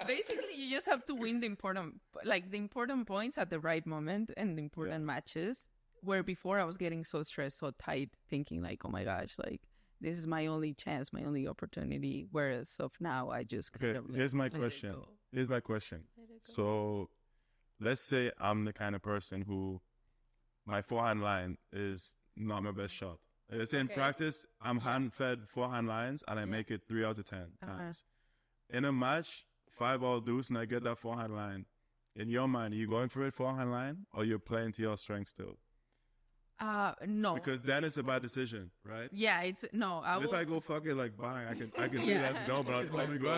Basically, you just have to win the important points at the right moment and the important matches. Where before I was getting so stressed, so tight, thinking like, oh my gosh, like this is my only chance, my only opportunity. Whereas of now, I just here's my question. So let's say I'm the kind of person who my forehand line is not my best shot. Let's say in practice, I'm hand-fed forehand lines and I make it 3 out of 10 times. In a match, 5-all deuce and I get that forehand line. In your mind, are you going for it forehand line or you're playing to your strength still? No. Because then it's a bad decision, right? Yeah, it's no. If I go fuck it like bang, I can do that. No, but I'll probably go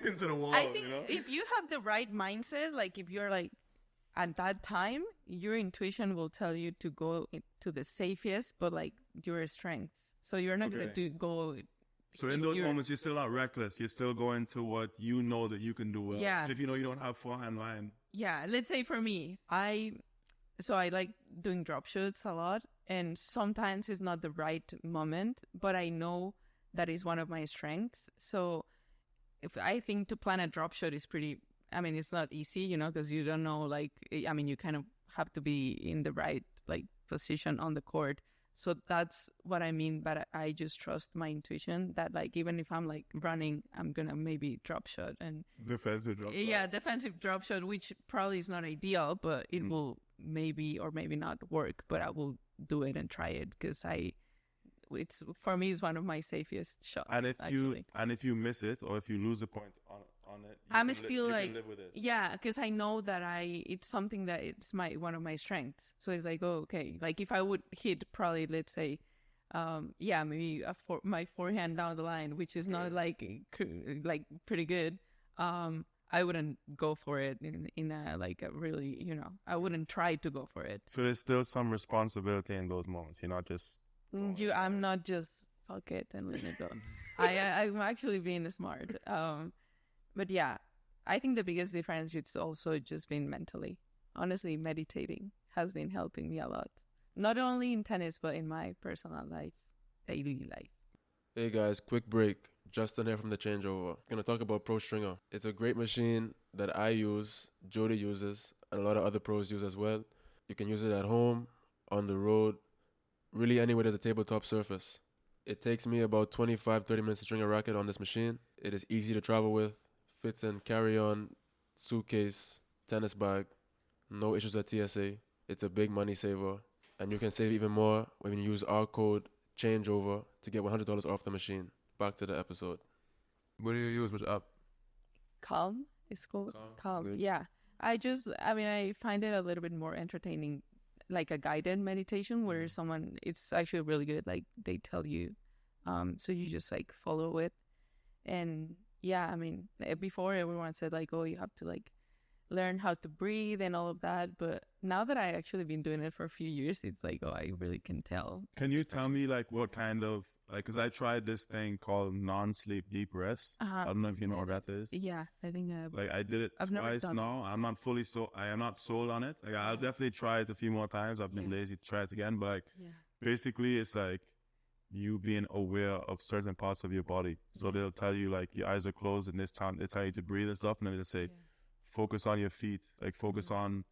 into the wall. I think if you have the right mindset, like if you're like at that time, your intuition will tell you to go to the safest, but like your strengths. So you're not gonna go. So in those moments, you're still not reckless. You're still going to what you know that you can do well. Yeah. So if you know you don't have forehand line. Yeah, let's say for me, I like doing drop shoots a lot, and sometimes it's not the right moment, but I know that is one of my strengths. So if I think to plan a drop shot is it's not easy, because you don't know, you kind of have to be in the right position on the court. So that's what I mean, but I just trust my intuition that even if I'm running, I'm gonna maybe drop shot and defensive drop shot. Yeah, defensive drop shot, which probably is not ideal, but it will maybe or maybe not work. But I will do it and try it because it's for me is one of my safest shots. And if you miss it or if you lose a point on it, I'm still you can live with it. Yeah, because I know that it's something that it's one of my strengths. So it's like, oh, okay, like if I would hit probably, let's say, maybe my forehand down the line, which is not like pretty good. I wouldn't go for it in a like a really, I wouldn't try to go for it. So there's still some responsibility in those moments. You're not just... I'm not just fuck it and let it go. I'm actually being smart. But yeah, I think the biggest difference it's also just been mentally. Honestly, meditating has been helping me a lot. Not only in tennis, but in my personal life, daily life. Hey guys, quick break. Justin here from The Changeover. Gonna talk about Pro Stringer. It's a great machine that I use, Jody uses, and a lot of other pros use as well. You can use it at home, on the road, really anywhere there's a tabletop surface. It takes me about 25-30 minutes to string a racket on this machine. It is easy to travel with, fits in carry-on, suitcase, tennis bag, no issues at TSA. It's a big money saver, and you can save even more when you use our code CHANGEOVER to get $100 off the machine. Back to the episode. What do you use? Which app? Calm. It's called Calm. Good. Yeah. I find it a little bit more entertaining, like a guided meditation where it's actually really good. Like they tell you, so you just like follow it. And yeah, before everyone said like, oh, you have to like learn how to breathe and all of that. But now that I actually been doing it for a few years, it's like, oh, I really can tell. Can you tell me like what kind of, like, because I tried this thing called non-sleep deep rest. I don't know if you know what that is. Yeah, I think like I did it twice now. I'm not fully I am not sold on it. Like I'll definitely try it a few more times. I've been lazy to try it again, but like basically it's like you being aware of certain parts of your body. So they'll tell you like your eyes are closed and this time they tell you to breathe and stuff, and then they say focus on your feet, like focus on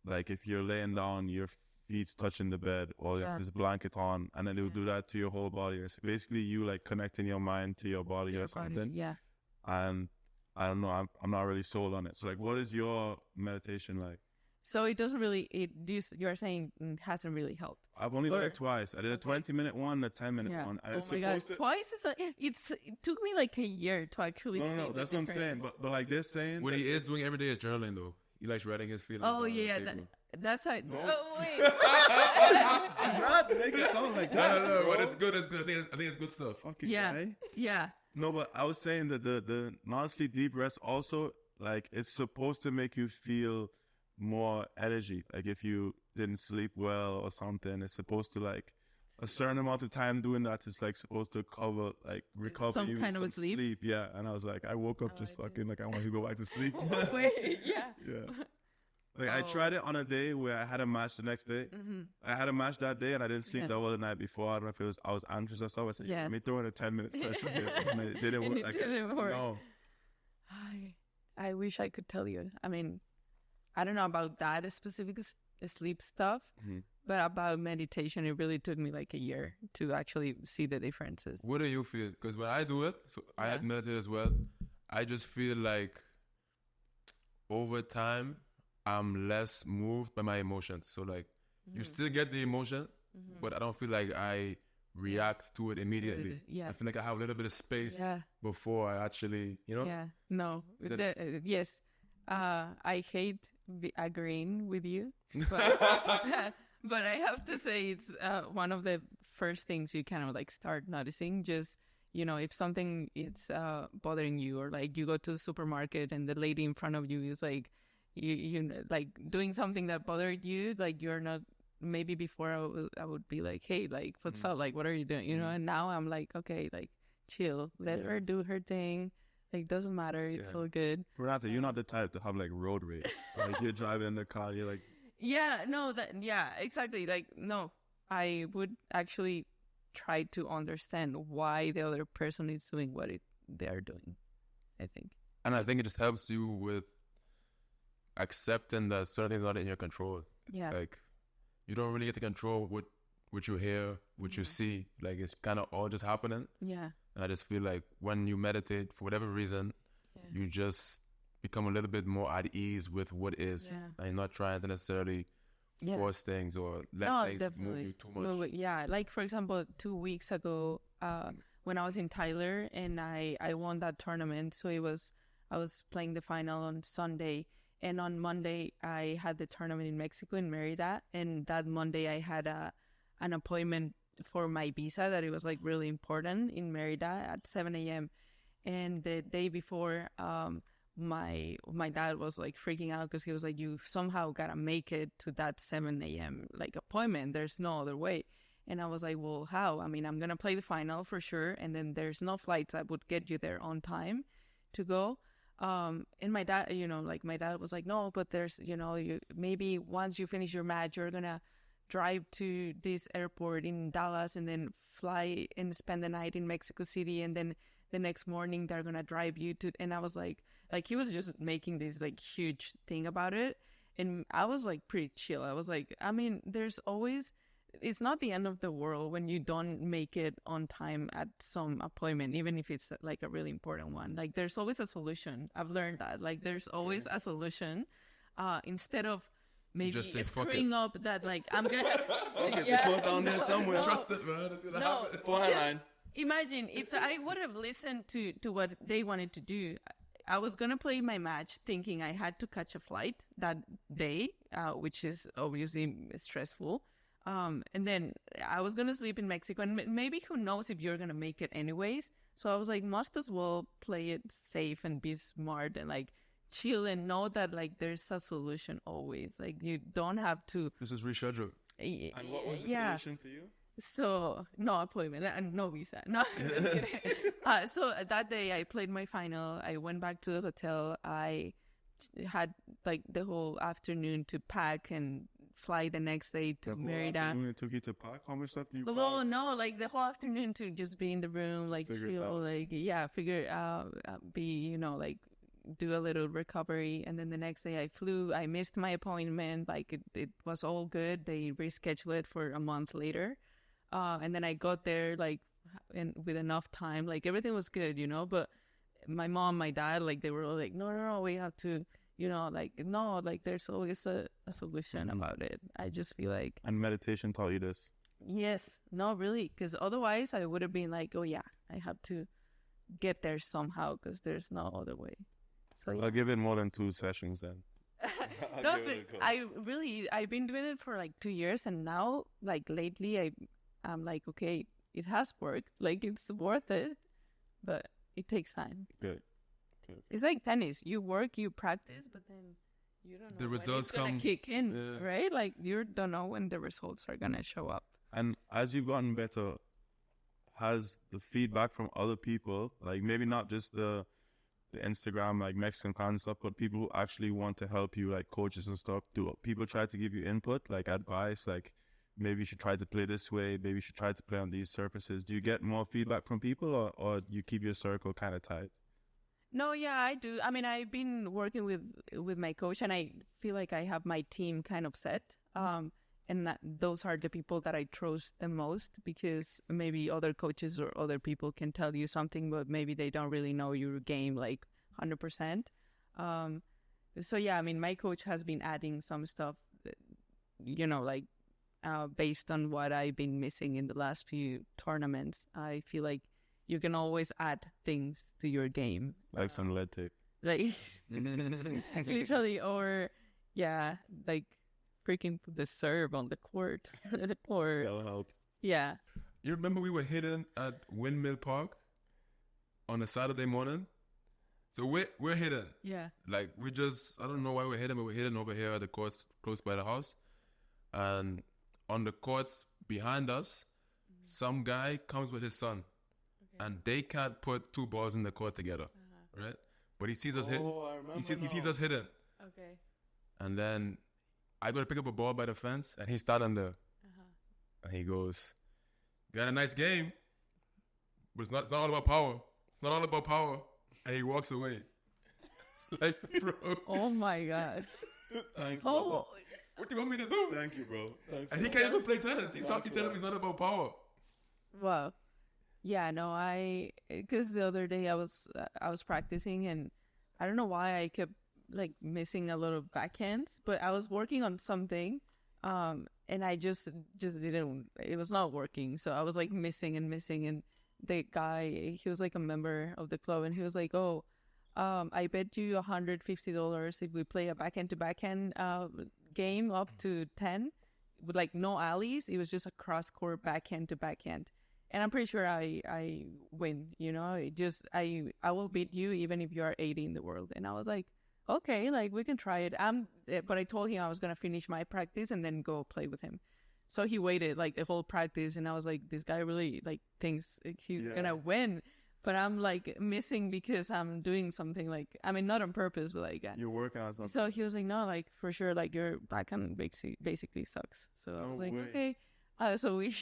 like if you're laying down, your feet's touching the bed, or you have this blanket on, and then they'll do that to your whole body. It's basically you like connecting your mind to your body or something. Yeah. And I don't know, I'm not really sold on it. So like, what is your meditation like? So it doesn't really, you're saying it hasn't really helped. I've only done it twice. I did a 20-minute one and a 10-minute one. And oh my God, twice is it took me like a year to actually No, that's what I'm saying. But like they're saying... What he is doing every day is journaling though. He likes writing his feelings. Oh yeah, that's how... Oh wait. Do not make it sound like that. No, but it's good. It's good. I think it's good stuff. Fucking guy. Yeah. No, but I was saying that the non-sleep deep rest also, like, it's supposed to make you feel more energy. Like if you didn't sleep well or something, it's supposed to like a certain amount of time doing that is like supposed to recover some you kind of sleep. Yeah, and I was like, I woke up just fucking like I want to go back to sleep. Wait, yeah. Like I tried it on a day where I had a match the next day. I had a match that day and I didn't sleep that well the night before. I don't know if I was anxious or something. I said, let me throw in a 10-minute session here. And it didn't work. It didn't work. No. I wish I could tell you. I don't know about that specific sleep stuff, but about meditation, it really took me like a year to actually see the differences. What do you feel? Because when I do it, I had meditated as well. I just feel like over time, I'm less moved by my emotions. So like, you still get the emotion, but I don't feel like I react to it immediately. I feel like I have a little bit of space before I actually, Yeah, no. Yes. I hate agreeing with you, but, but I have to say it's one of the first things you kind of like start noticing. Just, if something is bothering you, or like you go to the supermarket and the lady in front of you is like, you like doing something that bothered you, like you're not, maybe before I would be like, hey, like, what's up? Like, what are you doing? And now I'm like, okay, like, chill, let her do her thing. Like, doesn't matter. It's all good. Renata, you're not the type to have like road rage. Like you're driving in the car, you're like... exactly. Like, no, I would actually try to understand why the other person is doing what they're doing, I think. And I think it just helps you with accepting that certain things are not in your control. Yeah. Like, you don't really get to control what you hear, what you see. Like, it's kind of all just happening. Yeah. And I just feel like when you meditate, for whatever reason, you just become a little bit more at ease with what is. Yeah. And you're not trying to necessarily force things or let things move you too much. Like, for example, 2 weeks ago, when I was in Tyler and I won that tournament. So I was playing the final on Sunday. And on Monday, I had the tournament in Mexico, in Merida. And that Monday, I had an appointment for my visa that it was like really important in Merida at 7 a.m. And the day before, my dad was like freaking out because he was like, you somehow gotta make it to that 7 a.m. like appointment. There's no other way. And I was like, well, how? I mean, I'm gonna play the final for sure, and then there's no flights that would get you there on time to go. And my dad, my dad was like, no, but there's, you maybe once you finish your match, you're gonna drive to this airport in Dallas and then fly and spend the night in Mexico City, and then the next morning they're gonna drive you to. And I was like he was just making this like huge thing about it, and I was like pretty chill. I was like, I mean, there's always, it's not the end of the world when you don't make it on time at some appointment, even if it's like a really important one. Like there's always a solution. I've learned that. Like there's always a solution. Instead of maybe Just say, screwing up that like I'm gonna Okay, put down there somewhere. Trust it, man. It's gonna No. happen. Forehand. Imagine if I would have listened to what they wanted to do. I was going to play my match thinking I had to catch a flight that day, which is obviously stressful. And then I was going to sleep in Mexico, and maybe who knows if you're going to make it anyways. So I was like, must as well play it safe and be smart and like chill and know that like there's a solution always. Like you don't have to. This is rescheduled. And what was the Yeah. solution for you? So no appointment and no visa. No, just kidding. So that day I played my final. I went back to the hotel. I had like the whole afternoon to pack and fly the next day to Merida. It took you to pack? How much stuff do you Well, pack? no, like the whole afternoon to just be in the room, like figure it chill, out. like figure it out, like do a little recovery, and then the next day I flew. I missed my appointment. Like it was all good. They rescheduled it for a month later. And then I got there like with enough time, like everything was good, but my mom, my dad, like they were all like, no, we have to, no, like there's always a solution about it. I just feel like, And meditation taught you this. yes, no, really, because otherwise I would have been like, oh yeah, I have to get there somehow because there's no other way. So yeah. I'll give it more than 2 sessions then. No, but I've been doing it for like 2 years, and now like lately I'm like, okay, it has worked, like it's worth it, but it takes time. Good. It's like tennis. You work, you practice, but then you don't know The when results it's gonna come- kick in, yeah. right? Like you don't know when the results are gonna show up. And as you've gotten better, has the feedback from other people, like maybe not just the Instagram, like Mexican fans and stuff, but people who actually want to help you, like coaches and stuff, do people try to give you input, like advice, like maybe you should try to play this way, maybe you should try to play on these surfaces? Do you get more feedback from people, or you keep your circle kind of tight? No, yeah, I do. I mean, I've been working with my coach, and I feel like I have my team kind of set. And those are the people that I trust the most, because maybe other coaches or other people can tell you something, but maybe they don't really know your game like 100%. So yeah, I mean, my coach has been adding some stuff, based on what I've been missing in the last few tournaments. I feel like you can always add things to your game. Like some lead tape. Like, literally, or, yeah, like, freaking put the serve on the court. Or, That'll help. yeah. You remember we were hidden at Windmill Park on a Saturday morning? So we're hidden. Yeah. Like we just, I don't know why we're hidden, but we're hidden over here at the courts close by the house. And on the courts behind us, some guy comes with his son. Okay. And they can't put 2 balls in the court together, right? But he sees us hidden. Oh, I remember He sees us hidden. Okay. And then I go to pick up a ball by the fence, and he standing there. And he goes, "Got a nice game, but it's not all about power. It's not all about power." And he walks away. It's like, bro, Oh my God. Thanks, brother. Oh, what do you want me to do? Thank you, bro. Thanks. And he can't even play tennis. He's telling him it's not about power. wow. Yeah, no, because the other day I was practicing, and I don't know why I kept like missing a lot of backhands, but I was working on something, and I just didn't, it was not working. So I was like missing, and the guy, he was like a member of the club, and he was like, oh, I bet you $150 if we play a backhand to backhand game up to 10 with like no alleys. It was just a cross court backhand to backhand. And I'm pretty sure I win, you know. I will beat you even if you are 80 in the world. And I was like, okay, like we can try it. But I told him I was gonna finish my practice and then go play with him. So he waited like the whole practice, and I was like, this guy really like thinks he's gonna win. But I'm like missing because I'm doing something like, I mean, not on purpose, but like You're working on something. So he was like, no, like for sure, like your backhand basically sucks. So I was like, okay. So we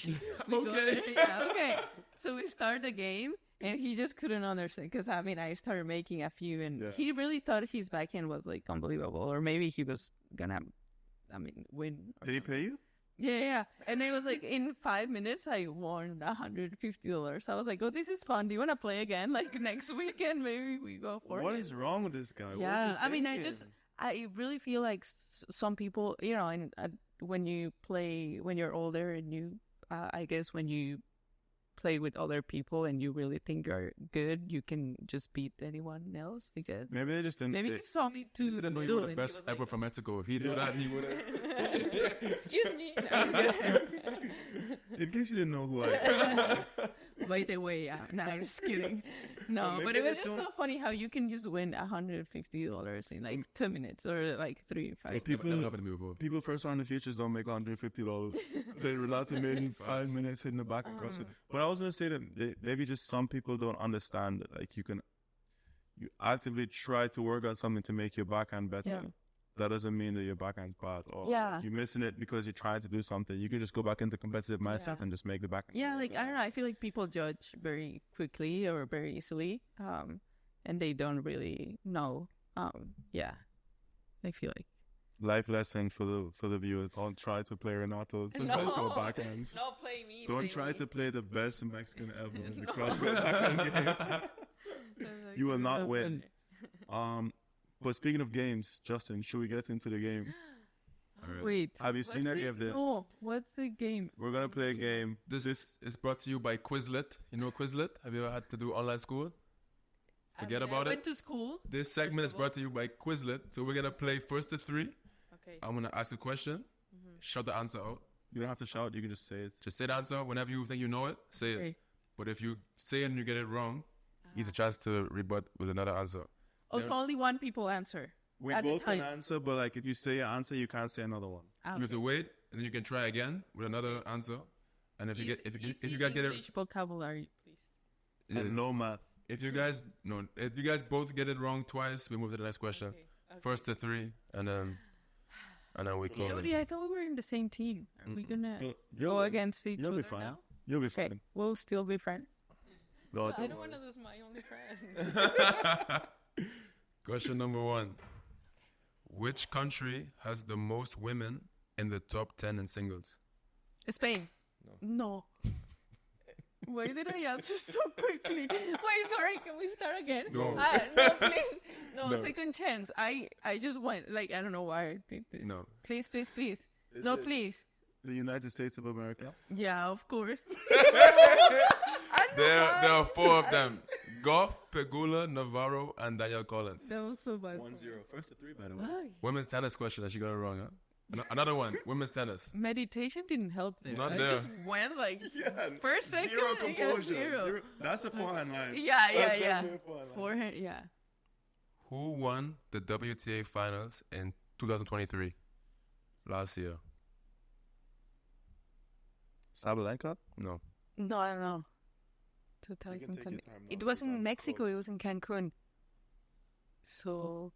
Okay. okay. So we start the game, and he just couldn't understand because I mean I started making a few, and he really thought his backhand was like unbelievable, or maybe he was gonna, win. Did he pay you? Yeah. And it was like in 5 minutes I won $150. I was like, oh, this is fun. Do you want to play again? Like next weekend, maybe we go for it. What is wrong with this guy? Yeah, I mean, I really feel like some people, you know, and when you're older and you, I guess when you play with other people and you really think you're good, you can just beat anyone else because maybe they just didn't. Maybe he saw me too. He didn't know you were the best ever from Mexico. If he knew that, he would have. Excuse me. No, in case you didn't know who I am. By the way, no, I'm just kidding. No, but it was just so funny how you can just win $150 in like 2 minutes or like 3-5. People first round the futures don't make $150. They Renata made in 5 minutes hitting the back and cross it. But I was gonna say that maybe just some people don't understand that like you actively try to work on something to make your backhand better. Yeah. That doesn't mean that your backhand's bad or you're missing it because you're trying to do something. You can just go back into competitive mindset and just make the backhand. Yeah, like I don't know. I feel like people judge very quickly or very easily, and they don't really know. I feel like life lesson for the viewers: don't try to play Renato's Mexico backhands. Don't play me. Don't try to play the best Mexican ever in the crossword backhand game. You will not win. But speaking of games, Justin, should we get into the game? Right. Wait. Have you seen any of this? No. What's the game? We're going to play a game. This is brought to you by QUIZLET. You know QUIZLET? Have you ever had to do online school? Forget about it. I went to school. This segment is brought to you by QUIZLET. So we're going to play first to three. Okay. I'm going to ask a question. Shout the answer out. You don't have to shout. You can just say it. Just say the answer. Whenever you think you know it, say it. But if you say it and you get it wrong, he's a chance to rebut with another answer. Oh, so only one people answer. We both can answer, but like if you say your answer, you can't say another one. Okay. You have to wait, and then you can try again with another answer. And if you guys get it, vocabulary, please. Yeah. And no math. If you guys both get it wrong twice, we move to the next question. Okay. First to three, and then we call it. Jody, I thought we were in the same team. Are we gonna go against each other? You'll be fine. Now? You'll be fine. We'll still be friends. No, I don't want to lose my only friend. Question number 1. Which country has the most women in the top 10 in singles? Spain. No. Why did I answer so quickly? Wait, sorry. Can we start again? No. No, please. No, second chance. I just went, like, I don't know why I did this. No. Please. Please. Please. The United States of America? Yeah, of course. There are 4 of them. Goff, Pegula, Navarro, and Danielle Collins. That was so bad. 1-0. First to 3, by the way. Why? Women's tennis question that she got it wrong, huh? Another one. Women's tennis. Meditation didn't help there. Not I there. just went like first, second, zero composure. Zero. That's a forehand line. Yeah. Forehand, yeah. Who won the WTA finals in 2023? Last year. Sabalenka? No. No. 2020. It wasn't in Mexico. It was in Cancun. So.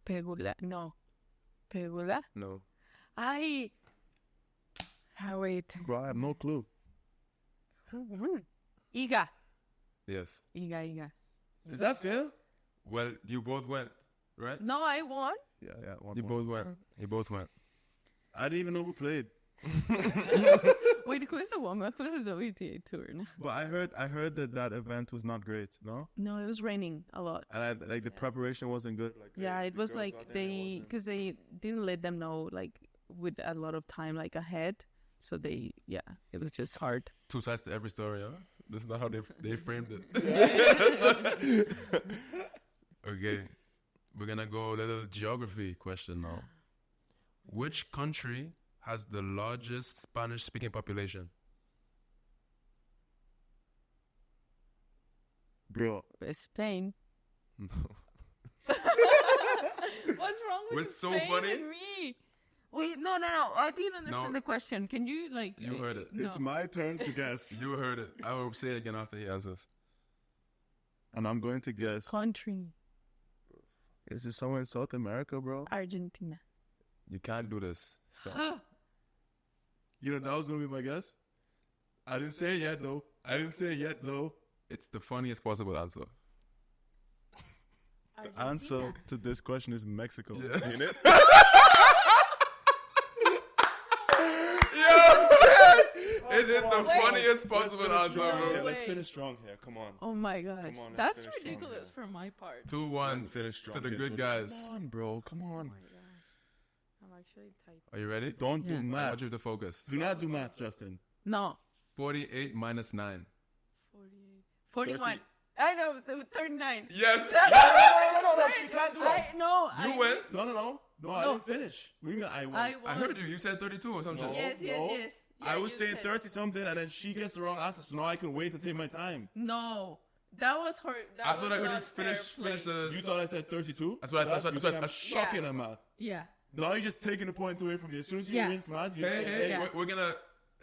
Pegula? No. Pegula? No. Wait. Bro, I have no clue. Iga. Yes. Iga. Is that fair? Well, you both went, right? No, I won. Yeah. You both went. You both went. I didn't even know who played. Wait, who's the woman? Who's the WTA Tour now? But I heard that event was not great. No. No, it was raining a lot. And the preparation wasn't good. Like it was like because they didn't let them know like with a lot of time like ahead. So it was just hard. 2 sides to every story, huh? This is not how they framed it. Okay, we're gonna go a little geography question now. Which country has the largest Spanish-speaking population? Bro. Spain. No. What's wrong with What's so Spain funny? and me? Wait, no. I didn't understand No. the question. Can you like? You heard it. No. It's my turn to guess. You heard it. I will say it again after he answers. And I'm going to guess. Country. Is it somewhere in South America, bro? Argentina. You can't do this. Stop. You know, that was going to be my guess. I didn't say it yet, though. It's the funniest possible answer. The answer to this question is Mexico. Yes. Ain't it? Yes! It is the Wait. funniest possible Let's answer, finish strong bro. here. Let's Wait. finish strong here. Come on. Oh my gosh. Come on, let's That's finish strong ridiculous here. for my part. 2-1 Let's finish strong to the here, good Jody. guys. Come on, bro. Come Oh on. my gosh. I'm actually typing. Are you ready? Don't do Yeah. I math. want you to focus. Do not do math, Justin. No. 48 minus 9. 48. 41. I know. 39. Yes! No, she can't do it. You went. No, I No. didn't finish. We got I won. I heard you. You said 32 or something. No. Yes. No. Yeah, I was you saying said- 30 something, and then she gets the wrong answer, so now I can wait and take my time. No. That was her. That I thought was I heard you not fair finish play. the... You thought I said 32? That's what I thought. You think I'm shocking at math. Yeah. Now you're just taking the point away from me. As soon as you Yeah. rinse math, you Hey, Yeah. we're gonna...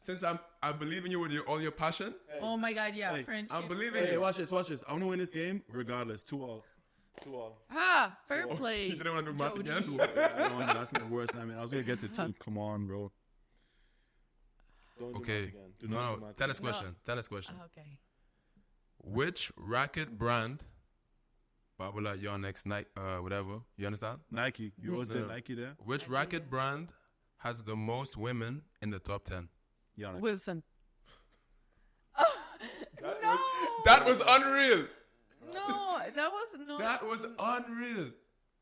Since I believe in you with all your passion, Oh my God. Yeah. Hey, Friendship. I'm believing Hey, you. watch this. I'm going to win this game regardless. 2-all. Fair play. You didn't want to do math Jody. again? No, that's my worst nightmare. I was going to get to 2. Come on, bro. Don't do Okay. math again. Do No, not no. do math Tennis again. question. Tennis question. Okay. Which racket brand... Babula, your next night, whatever. You understand? Nike. You always say No. Nike there? Which racket brand has the most women in the top 10? Yannick. Wilson. That was unreal. No, that was no. That was unreal.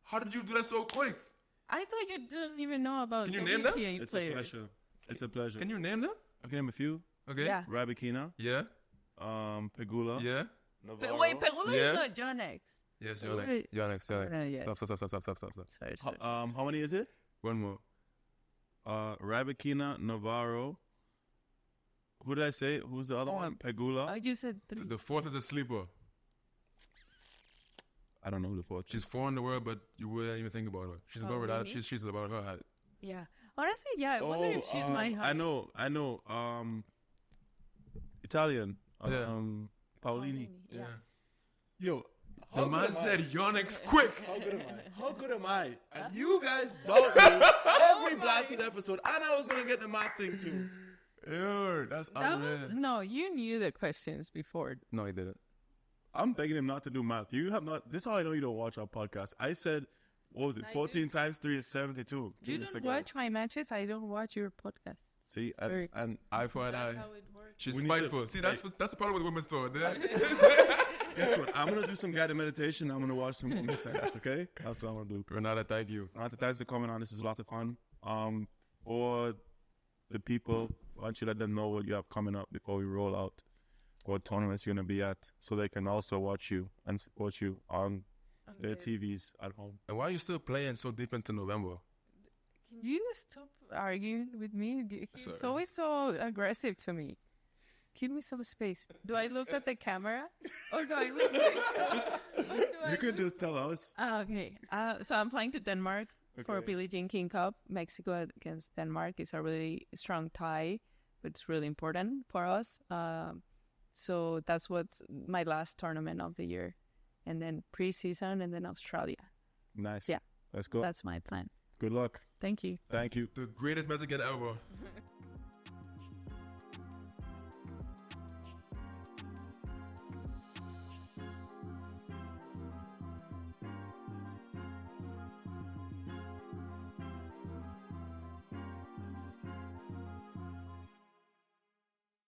How did you do that so quick? I thought you didn't even know about Can you name them? WTA It's players. a pleasure. It's a pleasure. Can you name them? I can name a few. Okay. Yeah. Rabikina, Yeah. Pegula, Yeah. Navarro. Wait, Pegula Yeah. is not John X. Yes, Wait. you're next. You're next. You're Yeah. next. Stop. Sorry. How many is it? One more. Rabikina, Navarro. Who did I say? Who's the other one? Pegula. You said 3. The fourth is a sleeper. I don't know who the fourth. She's 4 in the world, but you wouldn't even think about her. She's about her. really? She's about her height. Yeah. Honestly, yeah. I wonder if she's my height. I know. Italian. Yeah. Paolini. Yeah. Yo, The man said Yonex quick. How good am I? And you guys doubt me every blasted episode. And I was gonna get the math thing too. Yo, that's That unreal. was no. You knew the questions before. No, he didn't. I'm begging him not to do math. You have not. This is how I know you don't watch our podcast. I said, what was it? I 14 times 3 is 72. You Minutes don't ago. watch my matches. I don't watch your podcast. See, very- and Eye for an eye. That's how it works. She's We need to- spiteful. See, that's the problem with women's store. guess what? I'm gonna do some guided meditation. I'm gonna watch some seconds. Okay, that's what I'm gonna do. Renata, thank you. Thanks for coming on. This is a lot of fun. For the people, why don't you let them know what you have coming up before we roll out? What tournaments you're gonna be at, so they can also watch you and support you on their TVs at home. And why are you still playing so deep into November? Can you stop arguing with me? He's Sorry. always so aggressive to me. Give me some space. Do I look at the camera? Or do I look like... You could just tell us. Okay. So I'm flying to Denmark for Billie Jean King Cup. Mexico against Denmark is a really strong tie, but it's really important for us. So that's what's my last tournament of the year. And then preseason and then Australia. Nice. Yeah. Let's go. That's my plan. Good luck. Thank you. Thank you. The greatest Mexican ever.